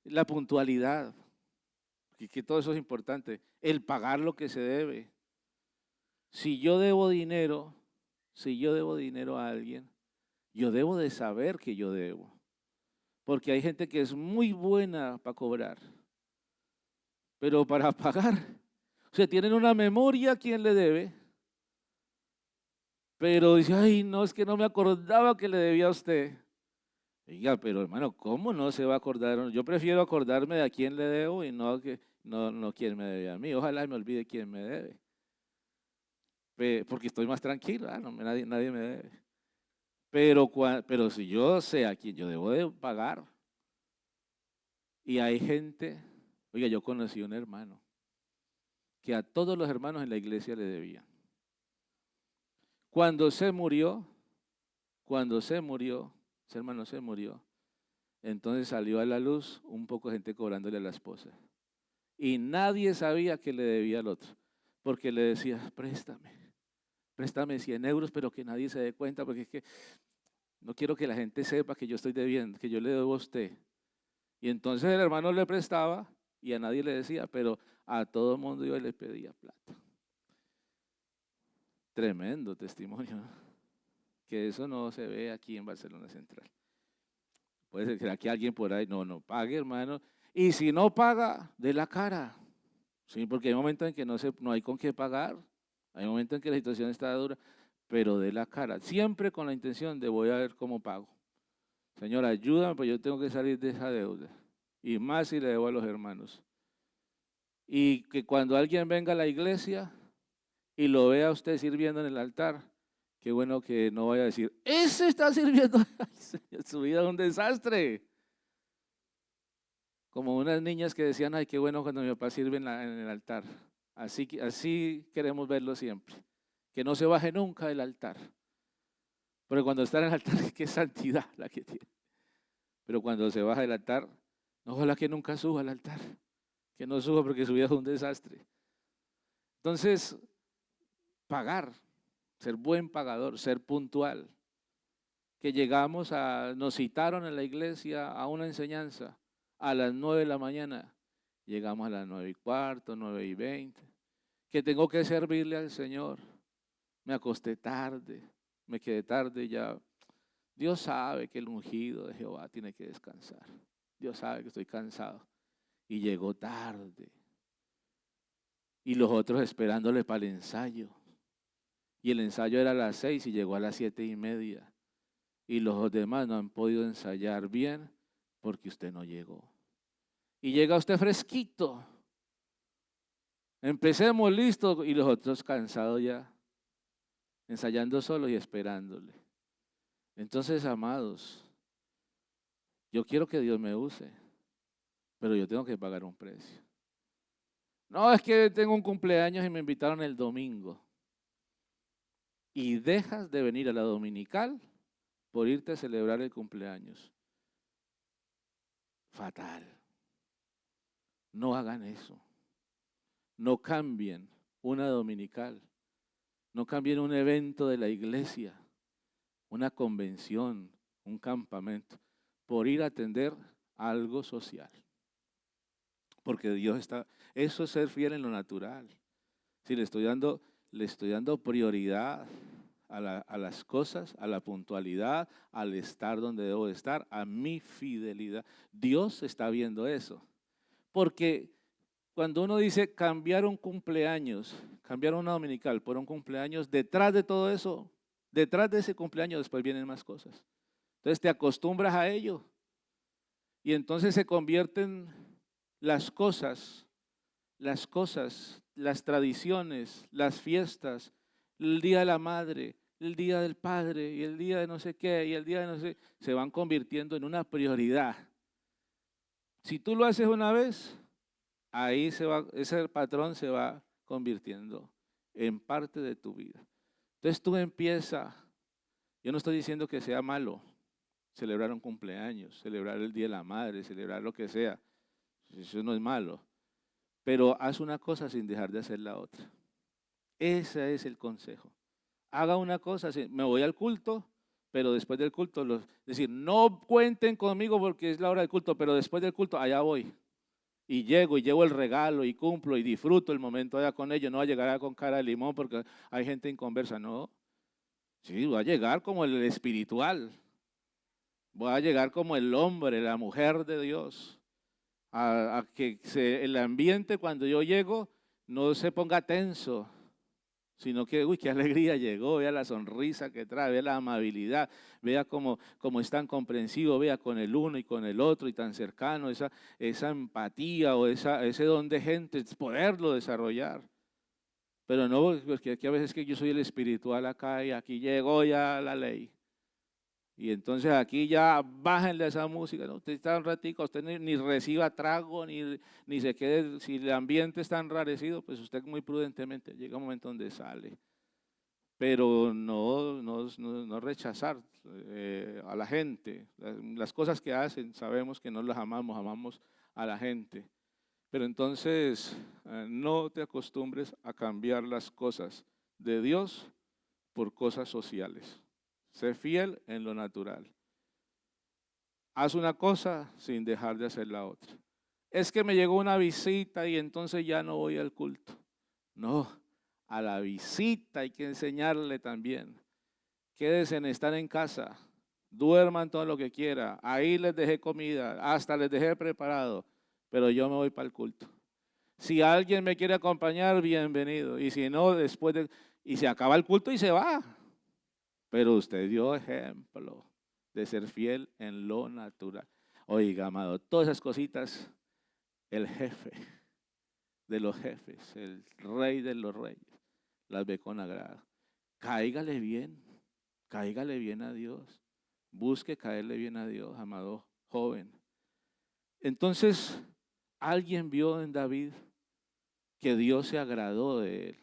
la puntualidad, que todo eso es importante, el pagar lo que se debe. Si yo debo dinero, si yo debo dinero a alguien, yo debo de saber que yo debo, porque hay gente que es muy buena para cobrar, pero para pagar, o sea, tienen una memoria a quién le debe, pero dice, ay, no, es que no me acordaba que le debía a usted. Oiga, pero hermano, ¿cómo no se va a acordar? Yo prefiero acordarme de a quién le debo y no quién me debe a mí. Ojalá me olvide quién me debe, porque estoy más tranquilo, nadie me debe. Pero si yo sé a quién yo debo de pagar, y hay gente, oiga, yo conocí un hermano que a todos los hermanos en la iglesia le debía. Cuando se murió, ese hermano se murió, entonces salió a la luz un poco de gente cobrándole a la esposa. Y nadie sabía que le debía al otro, porque le decía, préstame 100 euros, pero que nadie se dé cuenta, porque es que no quiero que la gente sepa que yo estoy debiendo, que yo le debo a usted. Y entonces el hermano le prestaba y a nadie le decía, pero a todo el mundo yo le pedía plata. Tremendo testimonio, ¿no? Que eso no se ve aquí en Barcelona Central. Puede ser que aquí alguien por ahí, no pague, hermano. Y si no paga, dé la cara. Sí, porque hay momentos en que no hay con qué pagar. Hay momentos en que la situación está dura, pero dé la cara. Siempre con la intención de voy a ver cómo pago. Señor, ayúdame, pues yo tengo que salir de esa deuda. Y más si le debo a los hermanos. Y que cuando alguien venga a la iglesia y lo vea a usted sirviendo en el altar, qué bueno que no vaya a decir, ese está sirviendo. Su vida es un desastre. Como unas niñas que decían, ay, qué bueno cuando mi papá sirve en el altar. Así queremos verlo siempre. Que no se baje nunca del altar. Porque cuando está en el altar, qué santidad la que tiene. Pero cuando se baja del altar, ojalá que nunca suba al altar. Que no suba porque su vida es un desastre. Entonces, pagar, ser buen pagador, ser puntual. Que nos citaron en la iglesia a una enseñanza a las 9 de la mañana. Llegamos a las 9:15, 9:20. Que tengo que servirle al Señor. Me acosté tarde, me quedé tarde ya. Dios sabe que el ungido de Jehová tiene que descansar. Dios sabe que estoy cansado. Y llegó tarde. Y los otros esperándole para el ensayo. Y el ensayo era a las 6 y llegó a las 7:30. Y los demás no han podido ensayar bien porque usted no llegó. Y llega usted fresquito. Empecemos listo y los otros cansados ya, ensayando solos y esperándole. Entonces, amados, yo quiero que Dios me use, pero yo tengo que pagar un precio. No, es que tengo un cumpleaños y me invitaron el domingo. Y dejas de venir a la dominical por irte a celebrar el cumpleaños. Fatal. No hagan eso. No cambien una dominical. No cambien un evento de la iglesia, una convención, un campamento, por ir a atender algo social. Porque Dios está, eso es ser fiel en lo natural. Si le estoy dando prioridad a las cosas, a la puntualidad, al estar donde debo de estar, a mi fidelidad. Dios está viendo eso. Porque cuando uno dice cambiar un cumpleaños, cambiar una dominical por un cumpleaños, detrás de todo eso, detrás de ese cumpleaños después vienen más cosas. Entonces te acostumbras a ello y entonces se convierten las cosas, las tradiciones, las fiestas, el día de la madre, el día del padre y el día de no sé qué y el día de no sé, se van convirtiendo en una prioridad. Si tú lo haces una vez, ahí ese patrón se va convirtiendo en parte de tu vida. Entonces tú empiezas, yo no estoy diciendo que sea malo celebrar un cumpleaños, celebrar el Día de la Madre, celebrar lo que sea, eso no es malo, pero haz una cosa sin dejar de hacer la otra. Ese es el consejo. Haga una cosa, me voy al culto, pero después del culto, es decir, no cuenten conmigo porque es la hora del culto, pero después del culto allá voy. Y llevo el regalo y cumplo y disfruto el momento allá con ellos. No va a llegar allá con cara de limón porque hay gente inconversa, no. Sí, voy a llegar como el espiritual. Voy a llegar como el hombre, la mujer de Dios. A que el ambiente cuando yo llego no se ponga tenso, sino que, uy, qué alegría llegó, vea la sonrisa que trae, vea la amabilidad, vea cómo es tan comprensivo, vea con el uno y con el otro y tan cercano, esa empatía o ese don de gente, poderlo desarrollar. Pero no, porque aquí a veces que yo soy el espiritual acá y aquí llegó ya la ley. Y entonces aquí ya bájenle esa música, ¿no? Usted está un ratico, usted ni reciba trago, ni se quede, si el ambiente está enrarecido, pues usted muy prudentemente llega un momento donde sale. Pero no rechazar a la gente. Las cosas que hacen sabemos que no las amamos a la gente. Pero entonces no te acostumbres a cambiar las cosas de Dios por cosas sociales. Sé fiel en lo natural. Haz una cosa sin dejar de hacer la otra. Es que me llegó una visita y entonces ya no voy al culto. No, a la visita hay que enseñarle también. Quédense en estar en casa, duerman todo lo que quiera. Ahí les dejé comida, hasta les dejé preparado, pero yo me voy para el culto. Si alguien me quiere acompañar, bienvenido. Y si no, y se acaba el culto y se va. Pero usted dio ejemplo de ser fiel en lo natural. Oiga, amado, todas esas cositas, el jefe de los jefes, el rey de los reyes, las ve con agrado. Cáigale bien a Dios. Busque caerle bien a Dios, amado joven. Entonces, alguien vio en David que Dios se agradó de él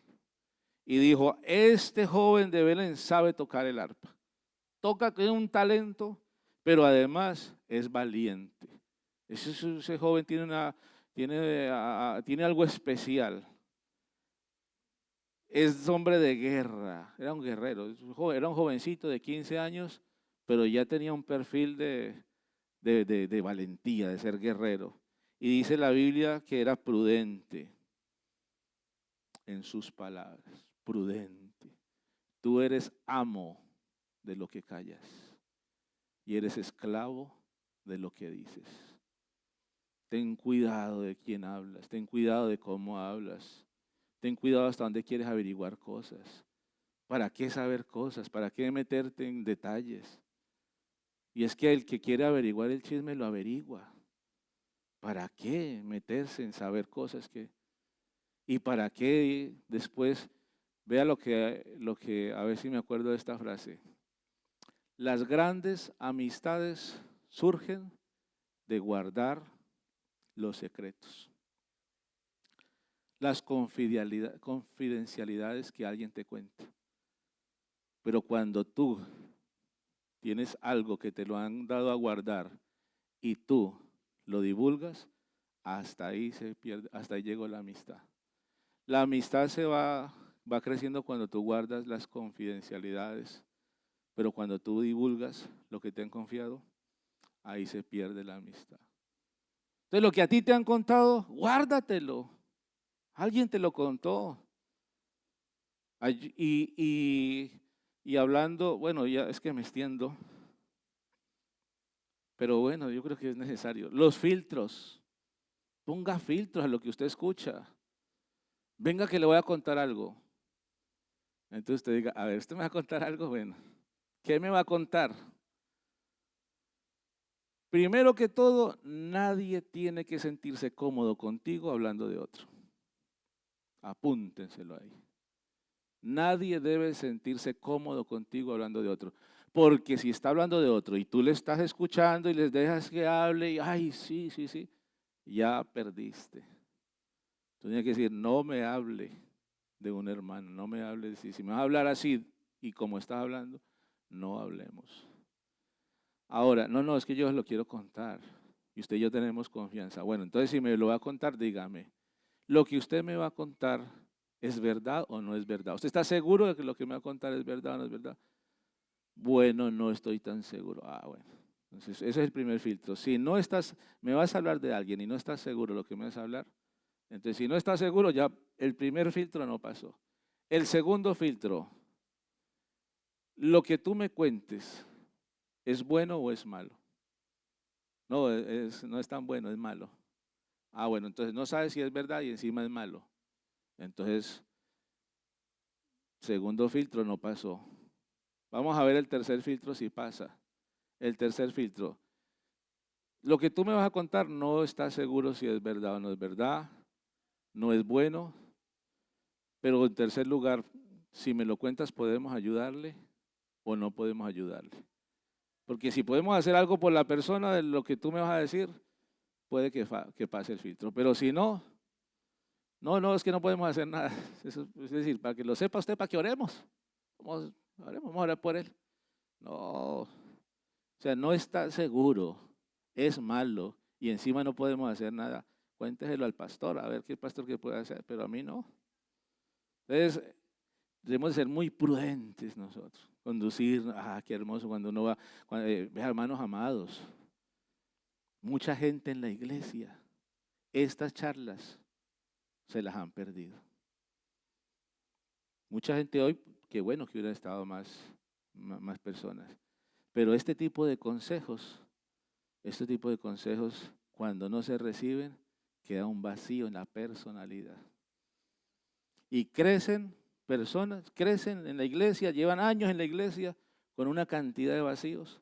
y dijo, este joven de Belén sabe tocar el arpa. Toca con un talento, pero además es valiente. Ese joven tiene algo especial. Es hombre de guerra, era un guerrero, era un jovencito de 15 años, pero ya tenía un perfil de valentía, de ser guerrero. Y dice la Biblia que era prudente en sus palabras, prudente. Tú eres amo de lo que callas y eres esclavo de lo que dices. Ten cuidado de quién hablas, ten cuidado de cómo hablas, ten cuidado hasta dónde quieres averiguar cosas. ¿Para qué saber cosas? ¿Para qué meterte en detalles? Y es que el que quiere averiguar el chisme lo averigua. ¿Para qué meterse en saber cosas y para qué después? Vea lo que a ver si me acuerdo de esta frase. Las grandes amistades surgen de guardar los secretos. Las confidencialidades que alguien te cuenta. Pero cuando tú tienes algo que te lo han dado a guardar y tú lo divulgas, hasta ahí se pierde, hasta ahí llegó la amistad. La amistad va creciendo cuando tú guardas las confidencialidades, pero cuando tú divulgas lo que te han confiado, ahí se pierde la amistad. Entonces lo que a ti te han contado, guárdatelo. Alguien te lo contó. Y hablando, bueno, ya es que me extiendo, pero bueno, yo creo que es necesario. Los filtros. Ponga filtros a lo que usted escucha. Venga que le voy a contar algo. Entonces usted diga, a ver, ¿usted me va a contar algo? Bueno, ¿qué me va a contar? Primero que todo, nadie tiene que sentirse cómodo contigo hablando de otro. Apúntenselo ahí. Nadie debe sentirse cómodo contigo hablando de otro. Porque si está hablando de otro y tú le estás escuchando y les dejas que hable y, ay, sí, ya perdiste. Tenía que decir, no me hable de un hermano, no me hable, si me vas a hablar así y como estás hablando, no hablemos. Ahora, no, es que yo lo quiero contar y usted y yo tenemos confianza. Bueno, entonces si me lo va a contar, dígame, ¿lo que usted me va a contar es verdad o no es verdad? ¿Usted está seguro de que lo que me va a contar es verdad o no es verdad? Bueno, no estoy tan seguro. Ah, bueno. Entonces, ese es el primer filtro. Si no estás, me vas a hablar de alguien y no estás seguro de lo que me vas a hablar, entonces si no estás seguro, ya el primer filtro no pasó. El segundo filtro, lo que tú me cuentes, ¿es bueno o es malo? No, no es tan bueno, es malo. Ah, bueno, entonces no sabes si es verdad y encima es malo. Entonces, segundo filtro no pasó. Vamos a ver el tercer filtro si pasa. El tercer filtro. Lo que tú me vas a contar no estás seguro si es verdad o no es verdad, no es bueno, pero en tercer lugar, si me lo cuentas, ¿podemos ayudarle o no podemos ayudarle? Porque si podemos hacer algo por la persona de lo que tú me vas a decir, puede que pase el filtro. Pero si no, no, es que no podemos hacer nada. Es decir, para que lo sepa usted, para que oremos. Vamos a orar por él. No, o sea, no está seguro, es malo y encima no podemos hacer nada. Cuénteselo al pastor, a ver qué pastor que puede hacer, pero a mí no. Entonces, debemos ser muy prudentes nosotros. Conducir, qué hermoso cuando uno va, ve hermanos amados, mucha gente en la iglesia, estas charlas se las han perdido. Mucha gente hoy, qué bueno que hubiera estado más personas, pero este tipo de consejos, cuando no se reciben, queda un vacío en la personalidad. Y crecen personas, crecen en la iglesia, llevan años en la iglesia con una cantidad de vacíos,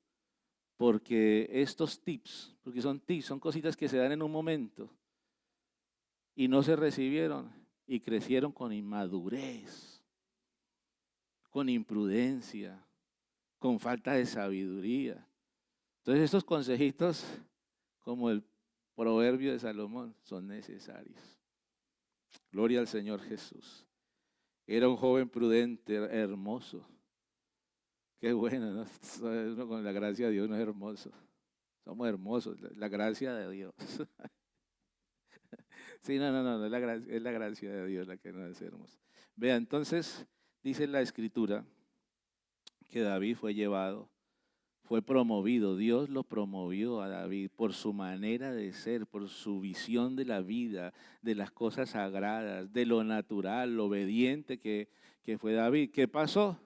porque estos tips, porque son tips, son cositas que se dan en un momento y no se recibieron y crecieron con inmadurez, con imprudencia, con falta de sabiduría. Entonces estos consejitos, como el proverbio de Salomón, son necesarios. Gloria al Señor Jesús. Era un joven prudente, hermoso. Qué bueno, ¿no? Uno con la gracia de Dios no es hermoso. Somos hermosos, la gracia de Dios. Sí, no, es la gracia de Dios la que nos hace hermosos. Vea, entonces, dice la Escritura que David fue llevado, fue promovido. Dios lo promovió a David por su manera de ser, por su visión de la vida, de las cosas sagradas, de lo natural, lo obediente que fue David. ¿Qué pasó?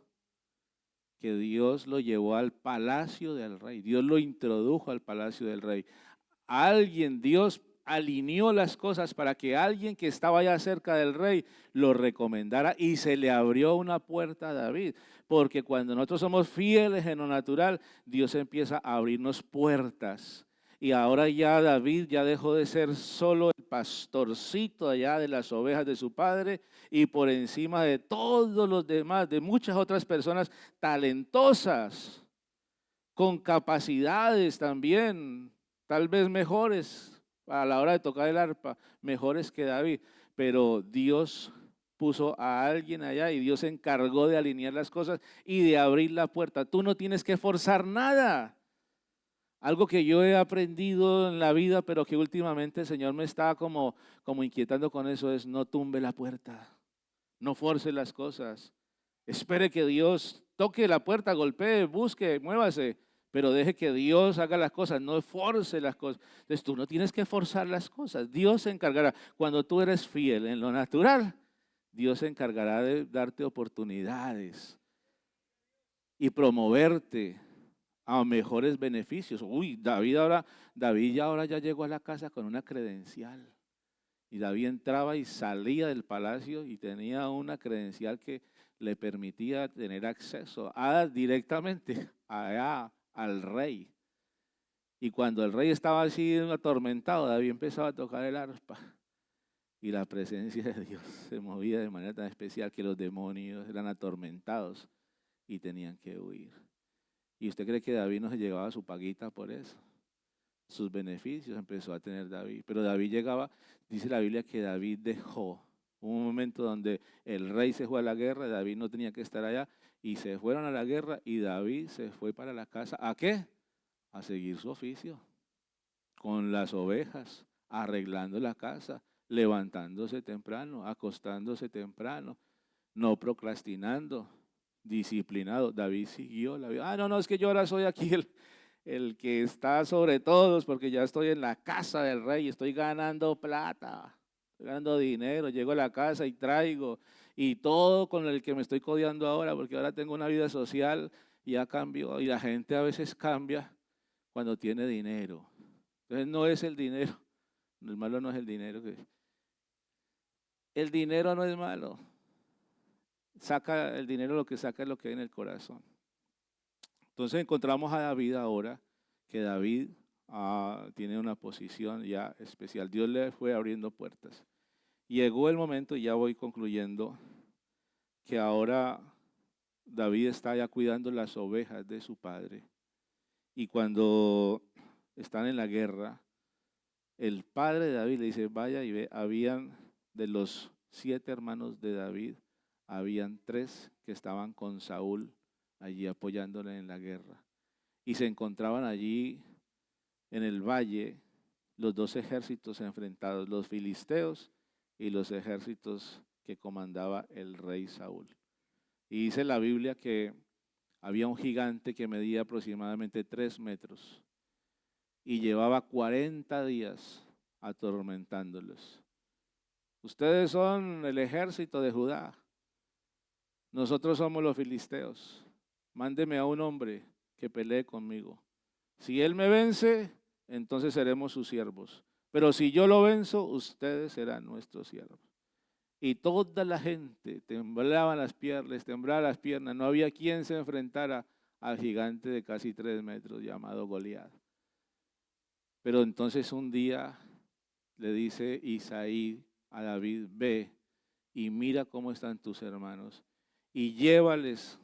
Que Dios lo llevó al palacio del rey. Dios lo introdujo al palacio del rey. Dios alineó las cosas para que alguien que estaba allá cerca del rey lo recomendara y se le abrió una puerta a David. Porque cuando nosotros somos fieles en lo natural, Dios empieza a abrirnos puertas. Y ahora ya David ya dejó de ser solo el pastorcito allá de las ovejas de su padre y por encima de todos los demás, de muchas otras personas talentosas, con capacidades también, tal vez mejores a la hora de tocar el arpa, mejores que David, pero Dios puso a alguien allá y Dios se encargó de alinear las cosas y de abrir la puerta. Tú no tienes que forzar nada. Algo que yo he aprendido en la vida, pero que últimamente el Señor me está como inquietando con eso, es no tumbe la puerta, no force las cosas. Espere que Dios toque la puerta, golpee, busque, muévase, pero deje que Dios haga las cosas, no force las cosas. Entonces tú no tienes que forzar las cosas, Dios se encargará. Cuando tú eres fiel en lo natural, Dios se encargará de darte oportunidades y promoverte a mejores beneficios. Uy, David ya llegó a la casa con una credencial. Y David entraba y salía del palacio y tenía una credencial que le permitía tener acceso directamente al rey. Y cuando el rey estaba así atormentado, David empezaba a tocar el arpa. Y la presencia de Dios se movía de manera tan especial que los demonios eran atormentados y tenían que huir. ¿Y usted cree que David no se llevaba su paguita por eso? sus beneficios empezó a tener David. Pero David llegaba, dice la Biblia que David dejó un momento donde el rey se fue a la guerra, David no tenía que estar allá, y se fueron a la guerra y David se fue para la casa. ¿A qué? A seguir su oficio, con las ovejas, arreglando la casa, levantándose temprano, acostándose temprano, no procrastinando, disciplinado. David siguió la vida. No, es que yo ahora soy aquí el que está sobre todos porque ya estoy en la casa del rey, estoy ganando plata, estoy ganando dinero, llego a la casa y traigo, y todo con el que me estoy codeando ahora, porque ahora tengo una vida social y ya cambió, y la gente a veces cambia cuando tiene dinero. Entonces no es el dinero, el malo no es el dinero. El dinero no es malo. Saca el dinero, lo que saca es lo que hay en el corazón. Entonces encontramos a David ahora, que David tiene una posición ya especial. Dios le fue abriendo puertas. Llegó el momento, y ya voy concluyendo, que ahora David está ya cuidando las ovejas de su padre. Y cuando están en la guerra, el padre de David le dice, vaya y ve, habían de los 7 hermanos de David, habían 3 que estaban con Saúl allí apoyándole en la guerra. Y se encontraban allí en el valle los 2 ejércitos enfrentados, los filisteos y los ejércitos que comandaba el rey Saúl. Y dice la Biblia que había un gigante que medía aproximadamente 3 metros y llevaba 40 días atormentándolos. Ustedes son el ejército de Judá, nosotros somos los filisteos. Mándeme a un hombre que pelee conmigo. Si él me vence, entonces seremos sus siervos. Pero si yo lo venzo, ustedes serán nuestros siervos. Y toda la gente temblaba las piernas, no había quien se enfrentara al gigante de casi 3 metros llamado Goliat. Pero entonces un día le dice Isaí a David, ve y mira cómo están tus hermanos y llévales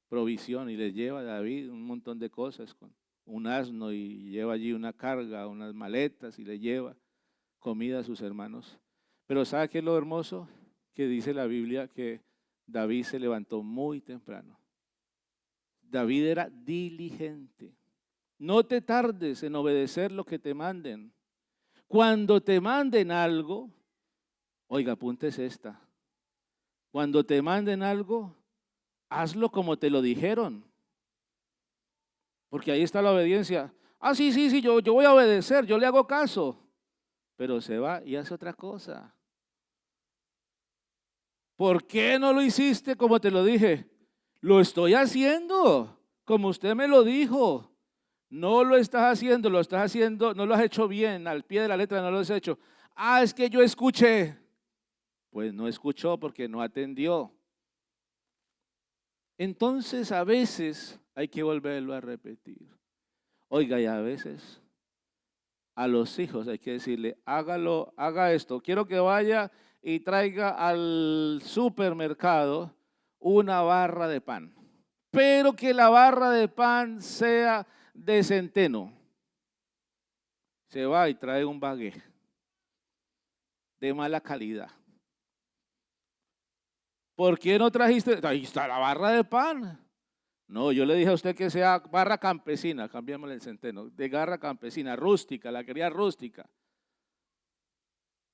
provisión. Y les lleva a David un montón de cosas, con un asno, y lleva allí una carga, unas maletas, y le lleva comida a sus hermanos. Pero ¿sabe qué es lo hermoso? Que dice la Biblia que David se levantó muy temprano. David era diligente. No te tardes en obedecer lo que te manden. Cuando te manden algo, oiga, apúntese esta. Cuando te manden algo, hazlo como te lo dijeron. Porque ahí está la obediencia. Sí, yo voy a obedecer, yo le hago caso. Pero se va y hace otra cosa. ¿Por qué no lo hiciste como te lo dije? Lo estoy haciendo como usted me lo dijo. No lo estás haciendo, no lo has hecho bien, al pie de la letra no lo has hecho. Es que yo escuché. Pues no escuchó porque no atendió. Entonces a veces hay que volverlo a repetir. Oiga, y a veces a los hijos hay que decirle, haga esto. Quiero que vaya y traiga al supermercado una barra de pan, pero que la barra de pan sea de centeno. Se va y trae un baguette de mala calidad. ¿Por qué no trajiste? Ahí está la barra de pan. No, yo le dije a usted que sea barra campesina, cambiémosle el centeno, de garra campesina, rústica, la quería rústica.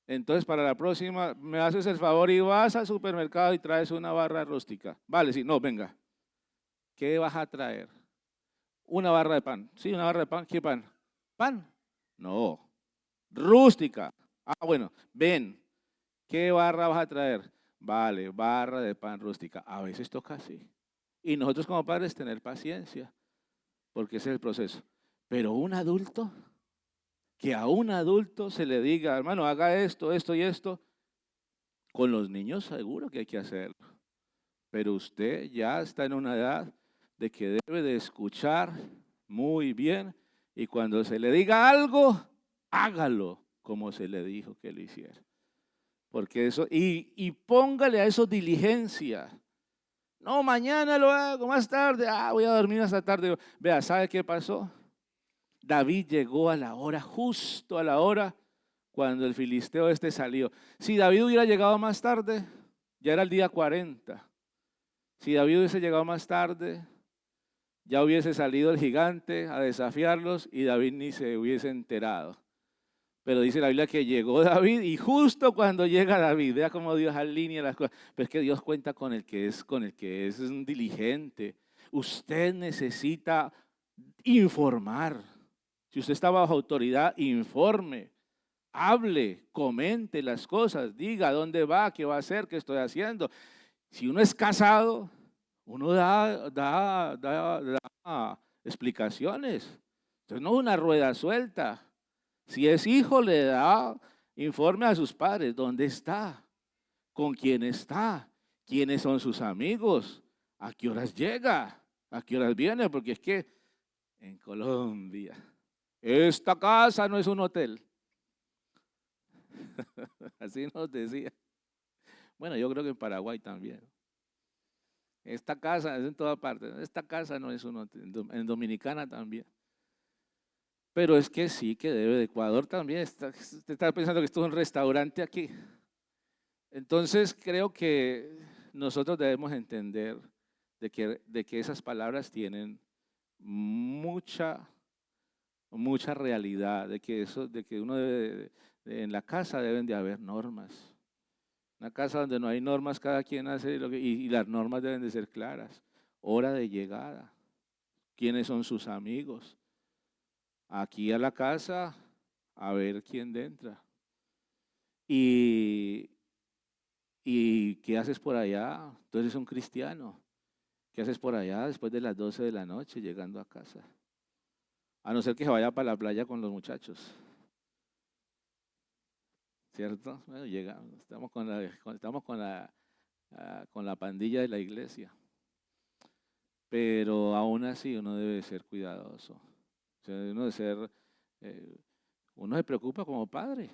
Entonces para la próxima me haces el favor y vas al supermercado y traes una barra rústica. Vale, sí, no, venga. ¿Qué vas a traer? Una barra de pan. Sí, una barra de pan. ¿Qué pan? ¿Pan? No, rústica. Bueno, ven. ¿Qué barra vas a traer? Vale, barra de pan rústica. A veces toca así. Y nosotros como padres tener paciencia, porque ese es el proceso. Pero un adulto, que a un adulto se le diga, hermano, haga esto, esto y esto, con los niños seguro que hay que hacerlo. Pero usted ya está en una edad de que debe de escuchar muy bien, y cuando se le diga algo, hágalo como se le dijo que lo hiciera. Porque eso, y póngale a eso diligencia. No, mañana lo hago, más tarde, voy a dormir hasta tarde. Vea, ¿sabe qué pasó? David llegó a la hora, justo a la hora, cuando el filisteo salió. Si David hubiera llegado más tarde, ya era el día 40. Si David hubiese llegado más tarde, ya hubiese salido el gigante a desafiarlos y David ni se hubiese enterado. Pero dice la Biblia que llegó David y justo cuando llega David, vea cómo Dios alinea las cosas. Pero es que Dios cuenta con el que es un diligente. Usted necesita informar. Si usted está bajo autoridad, informe, hable, comente las cosas, diga dónde va, qué va a hacer, qué estoy haciendo. Si uno es casado, uno da explicaciones. Entonces no una rueda suelta. Si es hijo, le da informe a sus padres, dónde está, con quién está, quiénes son sus amigos, a qué horas llega, a qué horas viene, porque es que en Colombia, esta casa no es un hotel. Así nos decía. Bueno, yo creo que en Paraguay también. Esta casa es en toda parte. Esta casa no es un hotel. En Dominicana también. Pero es que sí, que debe de Ecuador también. Usted está pensando que esto es un restaurante aquí. Entonces creo que nosotros debemos entender de que esas palabras tienen mucha realidad, de que uno en la casa deben de haber normas. Una casa donde no hay normas, cada quien hace lo que, y las normas deben de ser claras. Hora de llegada, quiénes son sus amigos. Aquí a la casa, a ver quién entra. ¿Y qué haces por allá? Tú eres un cristiano. ¿Qué haces por allá después de las 12 de la noche llegando a casa? A no ser que se vaya para la playa con los muchachos. ¿Cierto? Bueno, llegamos, estamos con la pandilla de la iglesia. Pero aún así uno debe ser cuidadoso. O sea, uno se preocupa como padre.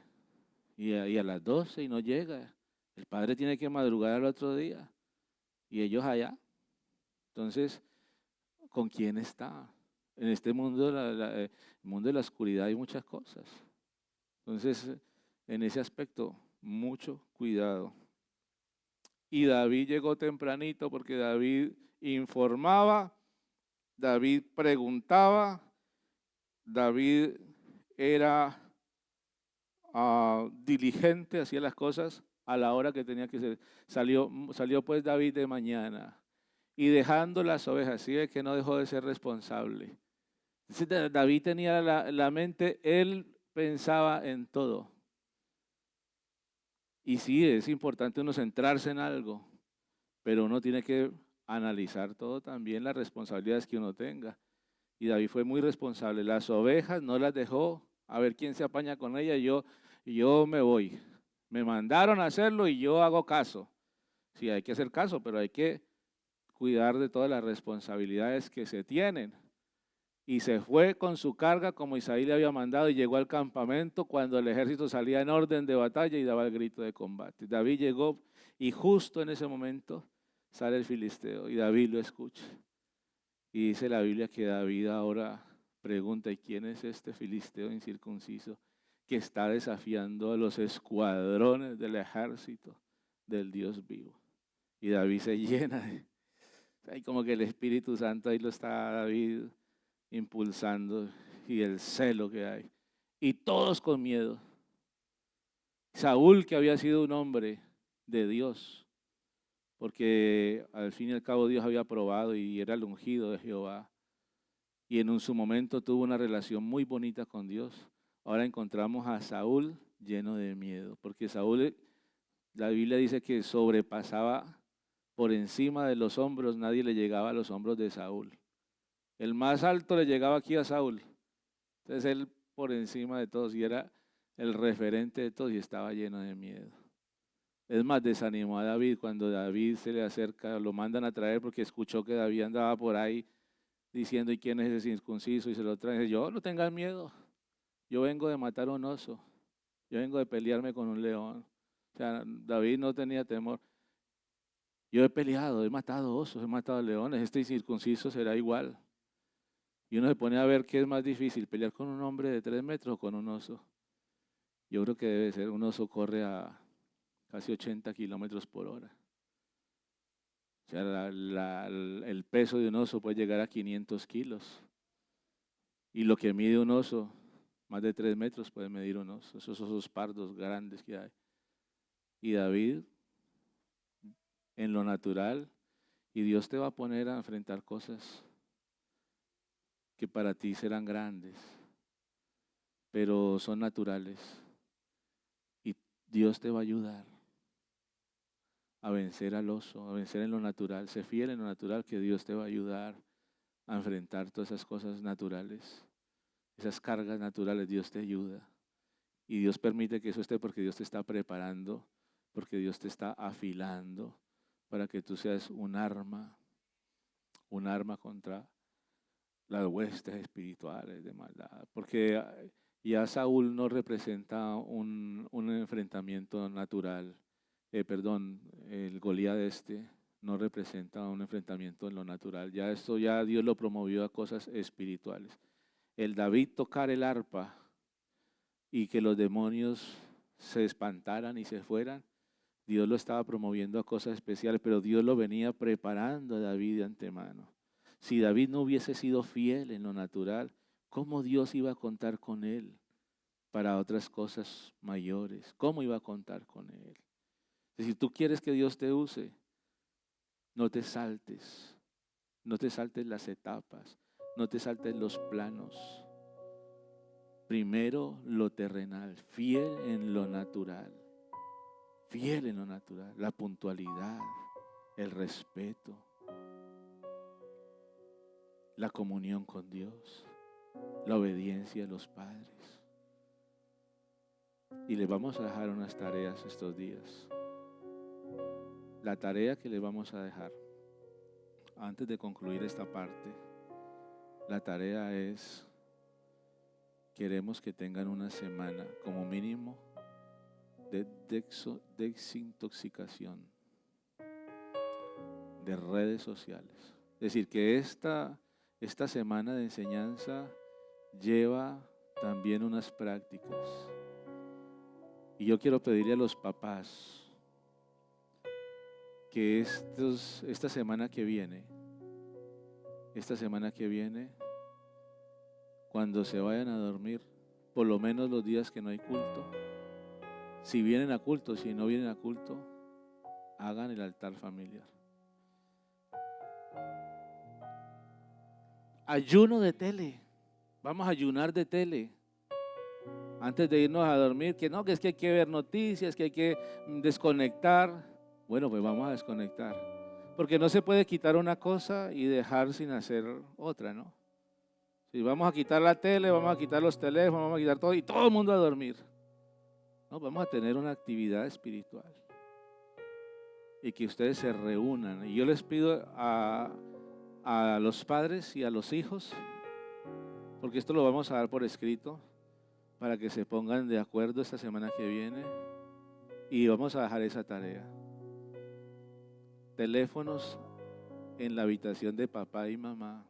Y a las 12 y no llega. El padre tiene que madrugar al otro día. Y ellos allá. Entonces, ¿con quién está? En este mundo, el mundo de la oscuridad hay muchas cosas. Entonces, en ese aspecto, mucho cuidado. Y David llegó tempranito porque David informaba, David preguntaba, David era diligente, hacía las cosas a la hora que tenía que ser. Salió pues David de mañana y dejando las ovejas, ¿sí ve que no dejó de ser responsable? David tenía la mente, él pensaba en todo. Y sí, es importante uno centrarse en algo, pero uno tiene que analizar todo también, las responsabilidades que uno tenga. Y David fue muy responsable. Las ovejas no las dejó a ver quién se apaña con ellas. Yo me voy. Me mandaron a hacerlo y yo hago caso. Sí, hay que hacer caso, pero hay que cuidar de todas las responsabilidades que se tienen. Y se fue con su carga como Isaí le había mandado y llegó al campamento cuando el ejército salía en orden de batalla y daba el grito de combate. David llegó y justo en ese momento sale el filisteo y David lo escucha. Y dice la Biblia que David ahora pregunta, ¿y quién es este filisteo incircunciso que está desafiando a los escuadrones del ejército del Dios vivo? Y David se llena hay como que el Espíritu Santo ahí lo está David impulsando y el celo que hay. Y todos con miedo. Saúl, que había sido un hombre de Dios, porque al fin y al cabo Dios había probado y era el ungido de Jehová. Y en su momento tuvo una relación muy bonita con Dios. Ahora encontramos a Saúl lleno de miedo, porque Saúl, la Biblia dice que sobrepasaba por encima de los hombros, nadie le llegaba a los hombros de Saúl. El más alto le llegaba aquí a Saúl. Entonces él por encima de todos y era el referente de todos y estaba lleno de miedo. Es más, desanimó a David cuando David se le acerca, lo mandan a traer porque escuchó que David andaba por ahí diciendo, ¿y quién es ese circunciso? Y se lo traen. Yo, no tengan miedo, yo vengo de matar a un oso, yo vengo de pelearme con un león. O sea, David no tenía temor. Yo he peleado, he matado osos, he matado leones, este circunciso será igual. Y uno se pone a ver qué es más difícil, pelear con un hombre de 3 metros o con un oso. Yo creo que debe ser, un oso corre a casi 80 kilómetros por hora. O sea, el peso de un oso puede llegar a 500 kilos. Y lo que mide un oso, más de 3 metros puede medir un oso, esos osos pardos grandes que hay. Y David, en lo natural, y Dios te va a poner a enfrentar cosas que para ti serán grandes, pero son naturales. Y Dios te va a ayudar a vencer al oso, a vencer en lo natural. Sé fiel en lo natural, que Dios te va a ayudar a enfrentar todas esas cosas naturales, esas cargas naturales. Dios te ayuda. Y Dios permite que eso esté porque Dios te está preparando, porque Dios te está afilando para que tú seas un arma contra las huestes espirituales de maldad. Porque ya Saúl no representa un enfrentamiento natural. El Goliat no representa un enfrentamiento en lo natural. Ya esto ya Dios lo promovió a cosas espirituales. El David tocar el arpa y que los demonios se espantaran y se fueran, Dios lo estaba promoviendo a cosas especiales, pero Dios lo venía preparando a David de antemano. Si David no hubiese sido fiel en lo natural, ¿cómo Dios iba a contar con él para otras cosas mayores? ¿Cómo iba a contar con él? Si tú quieres que Dios te use, no te saltes las etapas, no te saltes los planos. Primero lo terrenal, fiel en lo natural, la puntualidad, el respeto, la comunión con Dios, la obediencia a los padres. Y les vamos a dejar unas tareas estos días. La tarea que les vamos a dejar, antes de concluir esta parte, la tarea es, queremos que tengan una semana como mínimo de desintoxicación de redes sociales. Es decir, que esta semana de enseñanza lleva también unas prácticas. Y yo quiero pedirle a los papás que esta semana que viene, cuando se vayan a dormir, por lo menos los días que no hay culto, si vienen a culto, si no vienen a culto, hagan el altar familiar. Ayuno de tele. Vamos a ayunar de tele. Antes de irnos a dormir, que es que hay que ver noticias, que hay que desconectar. Bueno, pues vamos a desconectar. Porque no se puede quitar una cosa y dejar sin hacer otra, ¿no? Si vamos a quitar la tele, vamos a quitar los teléfonos, vamos a quitar todo y todo el mundo a dormir. No, vamos a tener una actividad espiritual. Y que ustedes se reúnan. Y yo les pido a los padres y a los hijos, porque esto lo vamos a dar por escrito, para que se pongan de acuerdo esta semana que viene y vamos a dejar esa tarea. Teléfonos en la habitación de papá y mamá,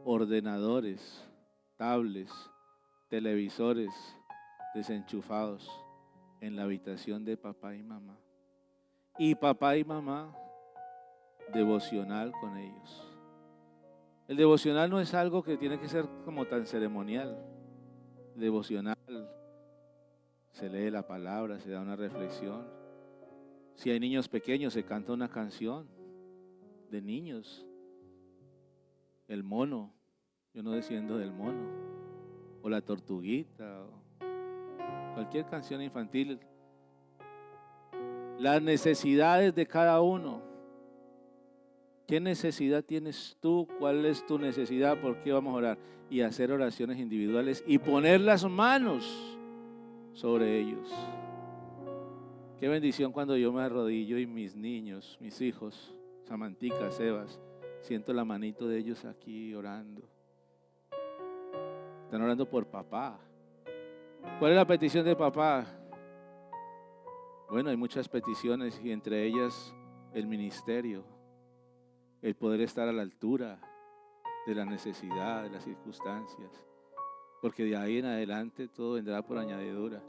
ordenadores, tablets, televisores desenchufados en la habitación de papá y mamá. Y papá y mamá, devocional con ellos. El devocional no es algo que tiene que ser como tan ceremonial. Devocional, se lee la palabra, se da una reflexión. Si hay niños pequeños, se canta una canción de niños. El mono, yo no desciendo del mono, o la tortuguita, o cualquier canción infantil. Las necesidades de cada uno. ¿Qué necesidad tienes tú? ¿Cuál es tu necesidad? ¿Por qué vamos a orar? Y hacer oraciones individuales y poner las manos sobre ellos. Qué bendición cuando yo me arrodillo y mis niños, mis hijos, Samantica, Sebas, siento la manito de ellos aquí orando. Están orando por papá. ¿Cuál es la petición de papá? Bueno, hay muchas peticiones y entre ellas el ministerio, el poder estar a la altura de la necesidad, de las circunstancias, porque de ahí en adelante todo vendrá por añadidura.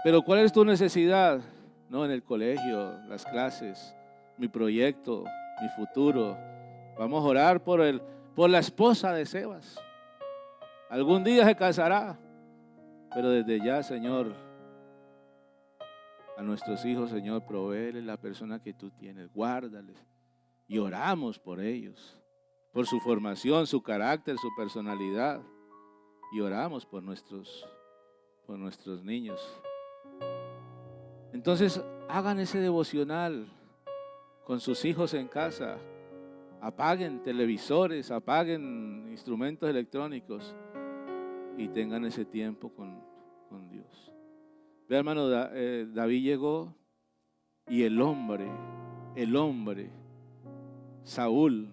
Pero ¿cuál es tu necesidad? No, en el colegio, las clases, mi proyecto, mi futuro. Vamos a orar por la esposa de Sebas. Algún día se casará, pero desde ya, Señor, a nuestros hijos, Señor, provéeles la persona que tú tienes, guárdales. Y oramos por ellos, por su formación, su carácter, su personalidad. Y oramos por nuestros niños. Entonces, hagan ese devocional con sus hijos en casa. Apaguen televisores, apaguen instrumentos electrónicos y tengan ese tiempo con Dios. Ve, hermano, David llegó y el hombre, Saúl,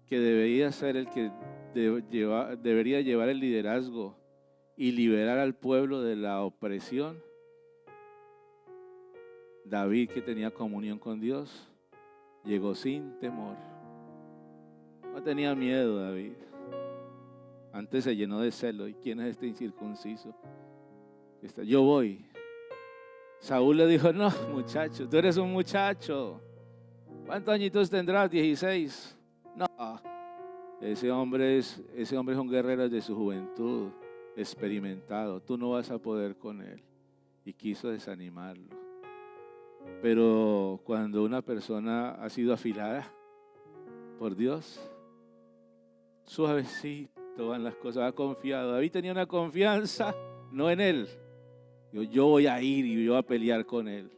que debería ser el que debería llevar el liderazgo y liberar al pueblo de la opresión, David, que tenía comunión con Dios, llegó sin temor. No tenía miedo David. Antes se llenó de celo. ¿Y quién es este incircunciso? Yo voy. Saúl le dijo, no, muchacho, tú eres un muchacho. ¿Cuántos añitos tendrás? 16. No, ese hombre es un guerrero desde su juventud, experimentado. Tú no vas a poder con él. Y quiso desanimarlo. Pero cuando una persona ha sido afilada por Dios, suavecito van las cosas, ha confiado. David tenía una confianza, no en él. Yo voy a ir y yo voy a pelear con él.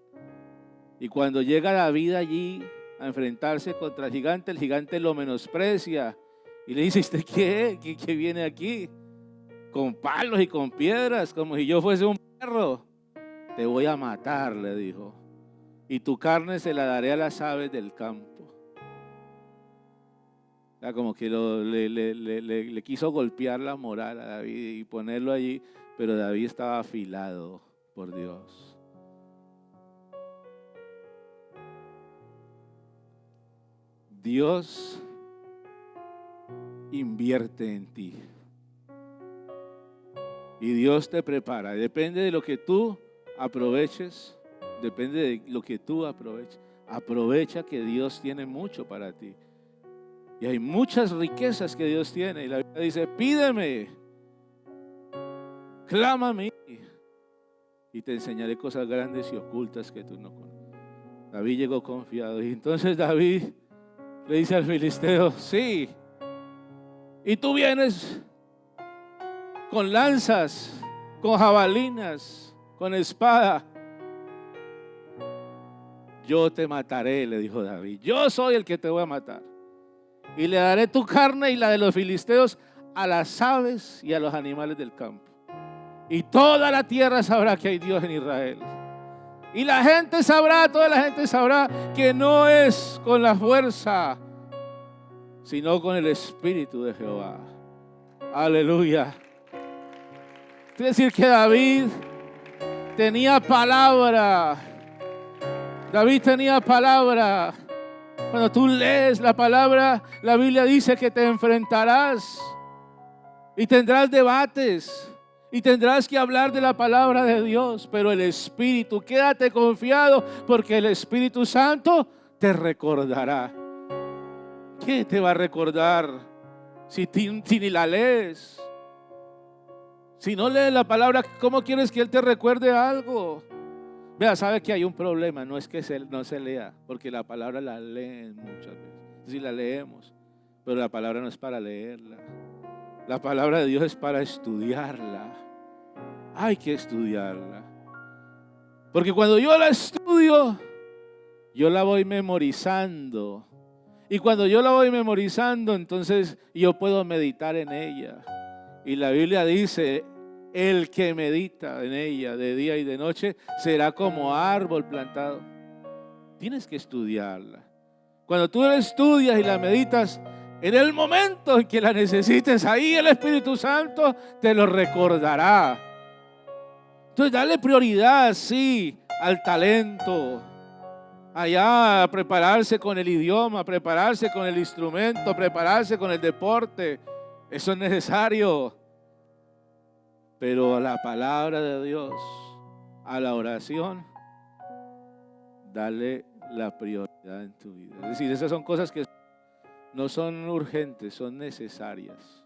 Y cuando llega David allí a enfrentarse contra el gigante lo menosprecia y le dice, ¿usted qué? ¿Qué viene aquí? Con palos y con piedras, como si yo fuese un perro. Te voy a matar, le dijo. Y tu carne se la daré a las aves del campo. O sea, como que le quiso golpear la moral a David y ponerlo allí, pero David estaba afilado por Dios. Dios invierte en ti. Y Dios te prepara. Depende de lo que tú aproveches. Depende de lo que tú aproveches. Aprovecha que Dios tiene mucho para ti. Y hay muchas riquezas que Dios tiene. Y la Biblia dice, pídeme, clama a mí, y te enseñaré cosas grandes y ocultas que tú no conoces. David llegó confiado. Y entonces David le dice al filisteo, sí, y tú vienes con lanzas, con jabalinas, con espada. Yo te mataré, le dijo David. Yo soy el que te voy a matar. Y le daré tu carne y la de los filisteos a las aves y a los animales del campo. Y toda la tierra sabrá que hay Dios en Israel. Y la gente sabrá, toda la gente sabrá que no es con la fuerza, sino con el Espíritu de Jehová. Aleluya. Quiere decir que David tenía palabra. David tenía palabra. Cuando tú lees la palabra, la Biblia dice que te enfrentarás y tendrás debates y tendrás que hablar de la palabra de Dios, pero el Espíritu, quédate confiado porque el Espíritu Santo te recordará. ¿Qué te va a recordar si ni la lees? Si no lees la palabra, ¿cómo quieres que Él te recuerde algo? Vea, sabe que hay un problema, no es que no se lea, porque la palabra la leen muchas veces. Sí la leemos, pero la palabra no es para leerla. La palabra de Dios es para estudiarla. Hay que estudiarla. Porque cuando yo la estudio, yo la voy memorizando. Y cuando yo la voy memorizando, entonces yo puedo meditar en ella. Y la Biblia dice, el que medita en ella de día y de noche será como árbol plantado. Tienes que estudiarla. Cuando tú la estudias y la meditas, en el momento en que la necesites, ahí el Espíritu Santo te lo recordará. Entonces dale prioridad, sí, al talento, allá a prepararse con el idioma, prepararse con el instrumento, prepararse con el deporte. Eso es necesario. Pero a la palabra de Dios, a la oración, dale la prioridad en tu vida. Es decir, esas son cosas que no son urgentes, son necesarias.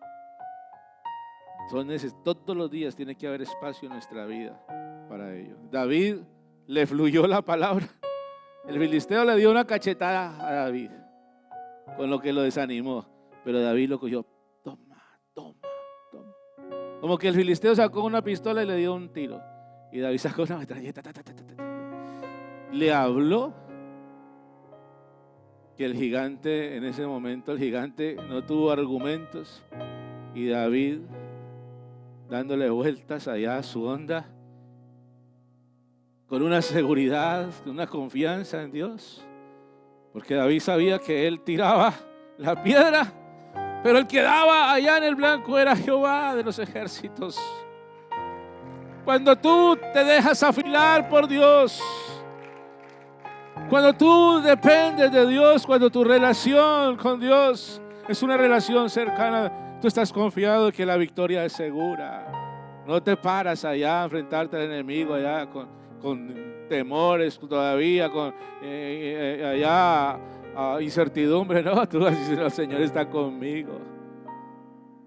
Todos los días tiene que haber espacio en nuestra vida para ello. David le fluyó la palabra. El filisteo le dio una cachetada a David, con lo que lo desanimó. Pero David lo cogió. Toma, toma, toma. Como que el filisteo sacó una pistola y le dio un tiro. Y David sacó una metralleta. Le habló que el gigante, en ese momento, el gigante no tuvo argumentos. Y David, dándole vueltas allá a su onda, con una seguridad, una confianza en Dios. Porque David sabía que él tiraba la piedra, pero el que daba allá en el blanco era Jehová de los ejércitos. Cuando tú te dejas afilar por Dios, cuando tú dependes de Dios, cuando tu relación con Dios es una relación cercana, tú estás confiado que la victoria es segura. No te paras allá a enfrentarte al enemigo allá con temores todavía, con allá incertidumbre. No, tú vas a decir, el Señor está conmigo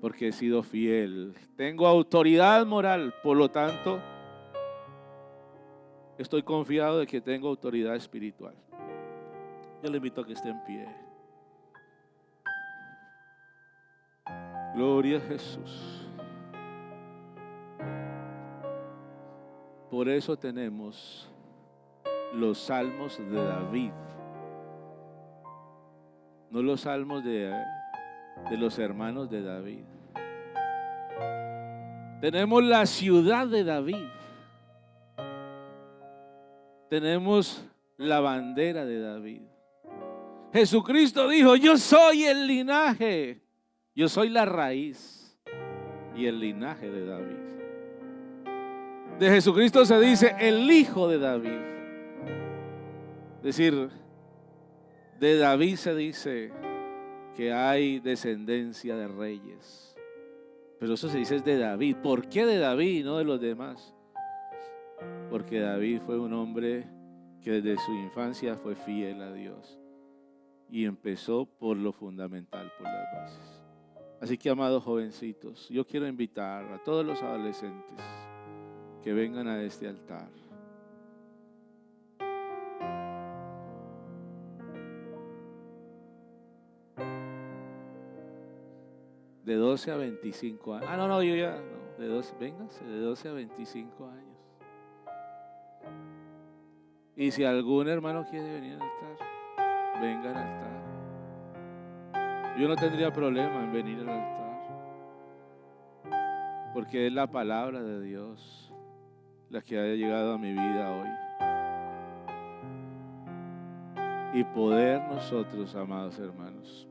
porque he sido fiel. Tengo autoridad moral, por lo tanto, estoy confiado de que tengo autoridad espiritual. Yo le invito a que esté en pie. Gloria a Jesús. Por eso tenemos los salmos de David, no los salmos de los hermanos de David. Tenemos la ciudad de David. Tenemos la bandera de David. Jesucristo dijo: yo soy el linaje, yo soy la raíz y el linaje de David. De Jesucristo se dice el hijo de David. Es decir, de David se dice que hay descendencia de reyes. Pero eso se dice es de David. ¿Por qué de David y no de los demás? Porque David fue un hombre que desde su infancia fue fiel a Dios y empezó por lo fundamental, por las bases. Así que, amados jovencitos, yo quiero invitar a todos los adolescentes que vengan a este altar. De 12 a 25 años. Yo ya, no, vénganse, de 12 a 25 años. Y si algún hermano quiere venir al altar, venga al altar. Yo no tendría problema en venir al altar, porque es la palabra de Dios la que ha llegado a mi vida hoy. Y poder nosotros, amados hermanos,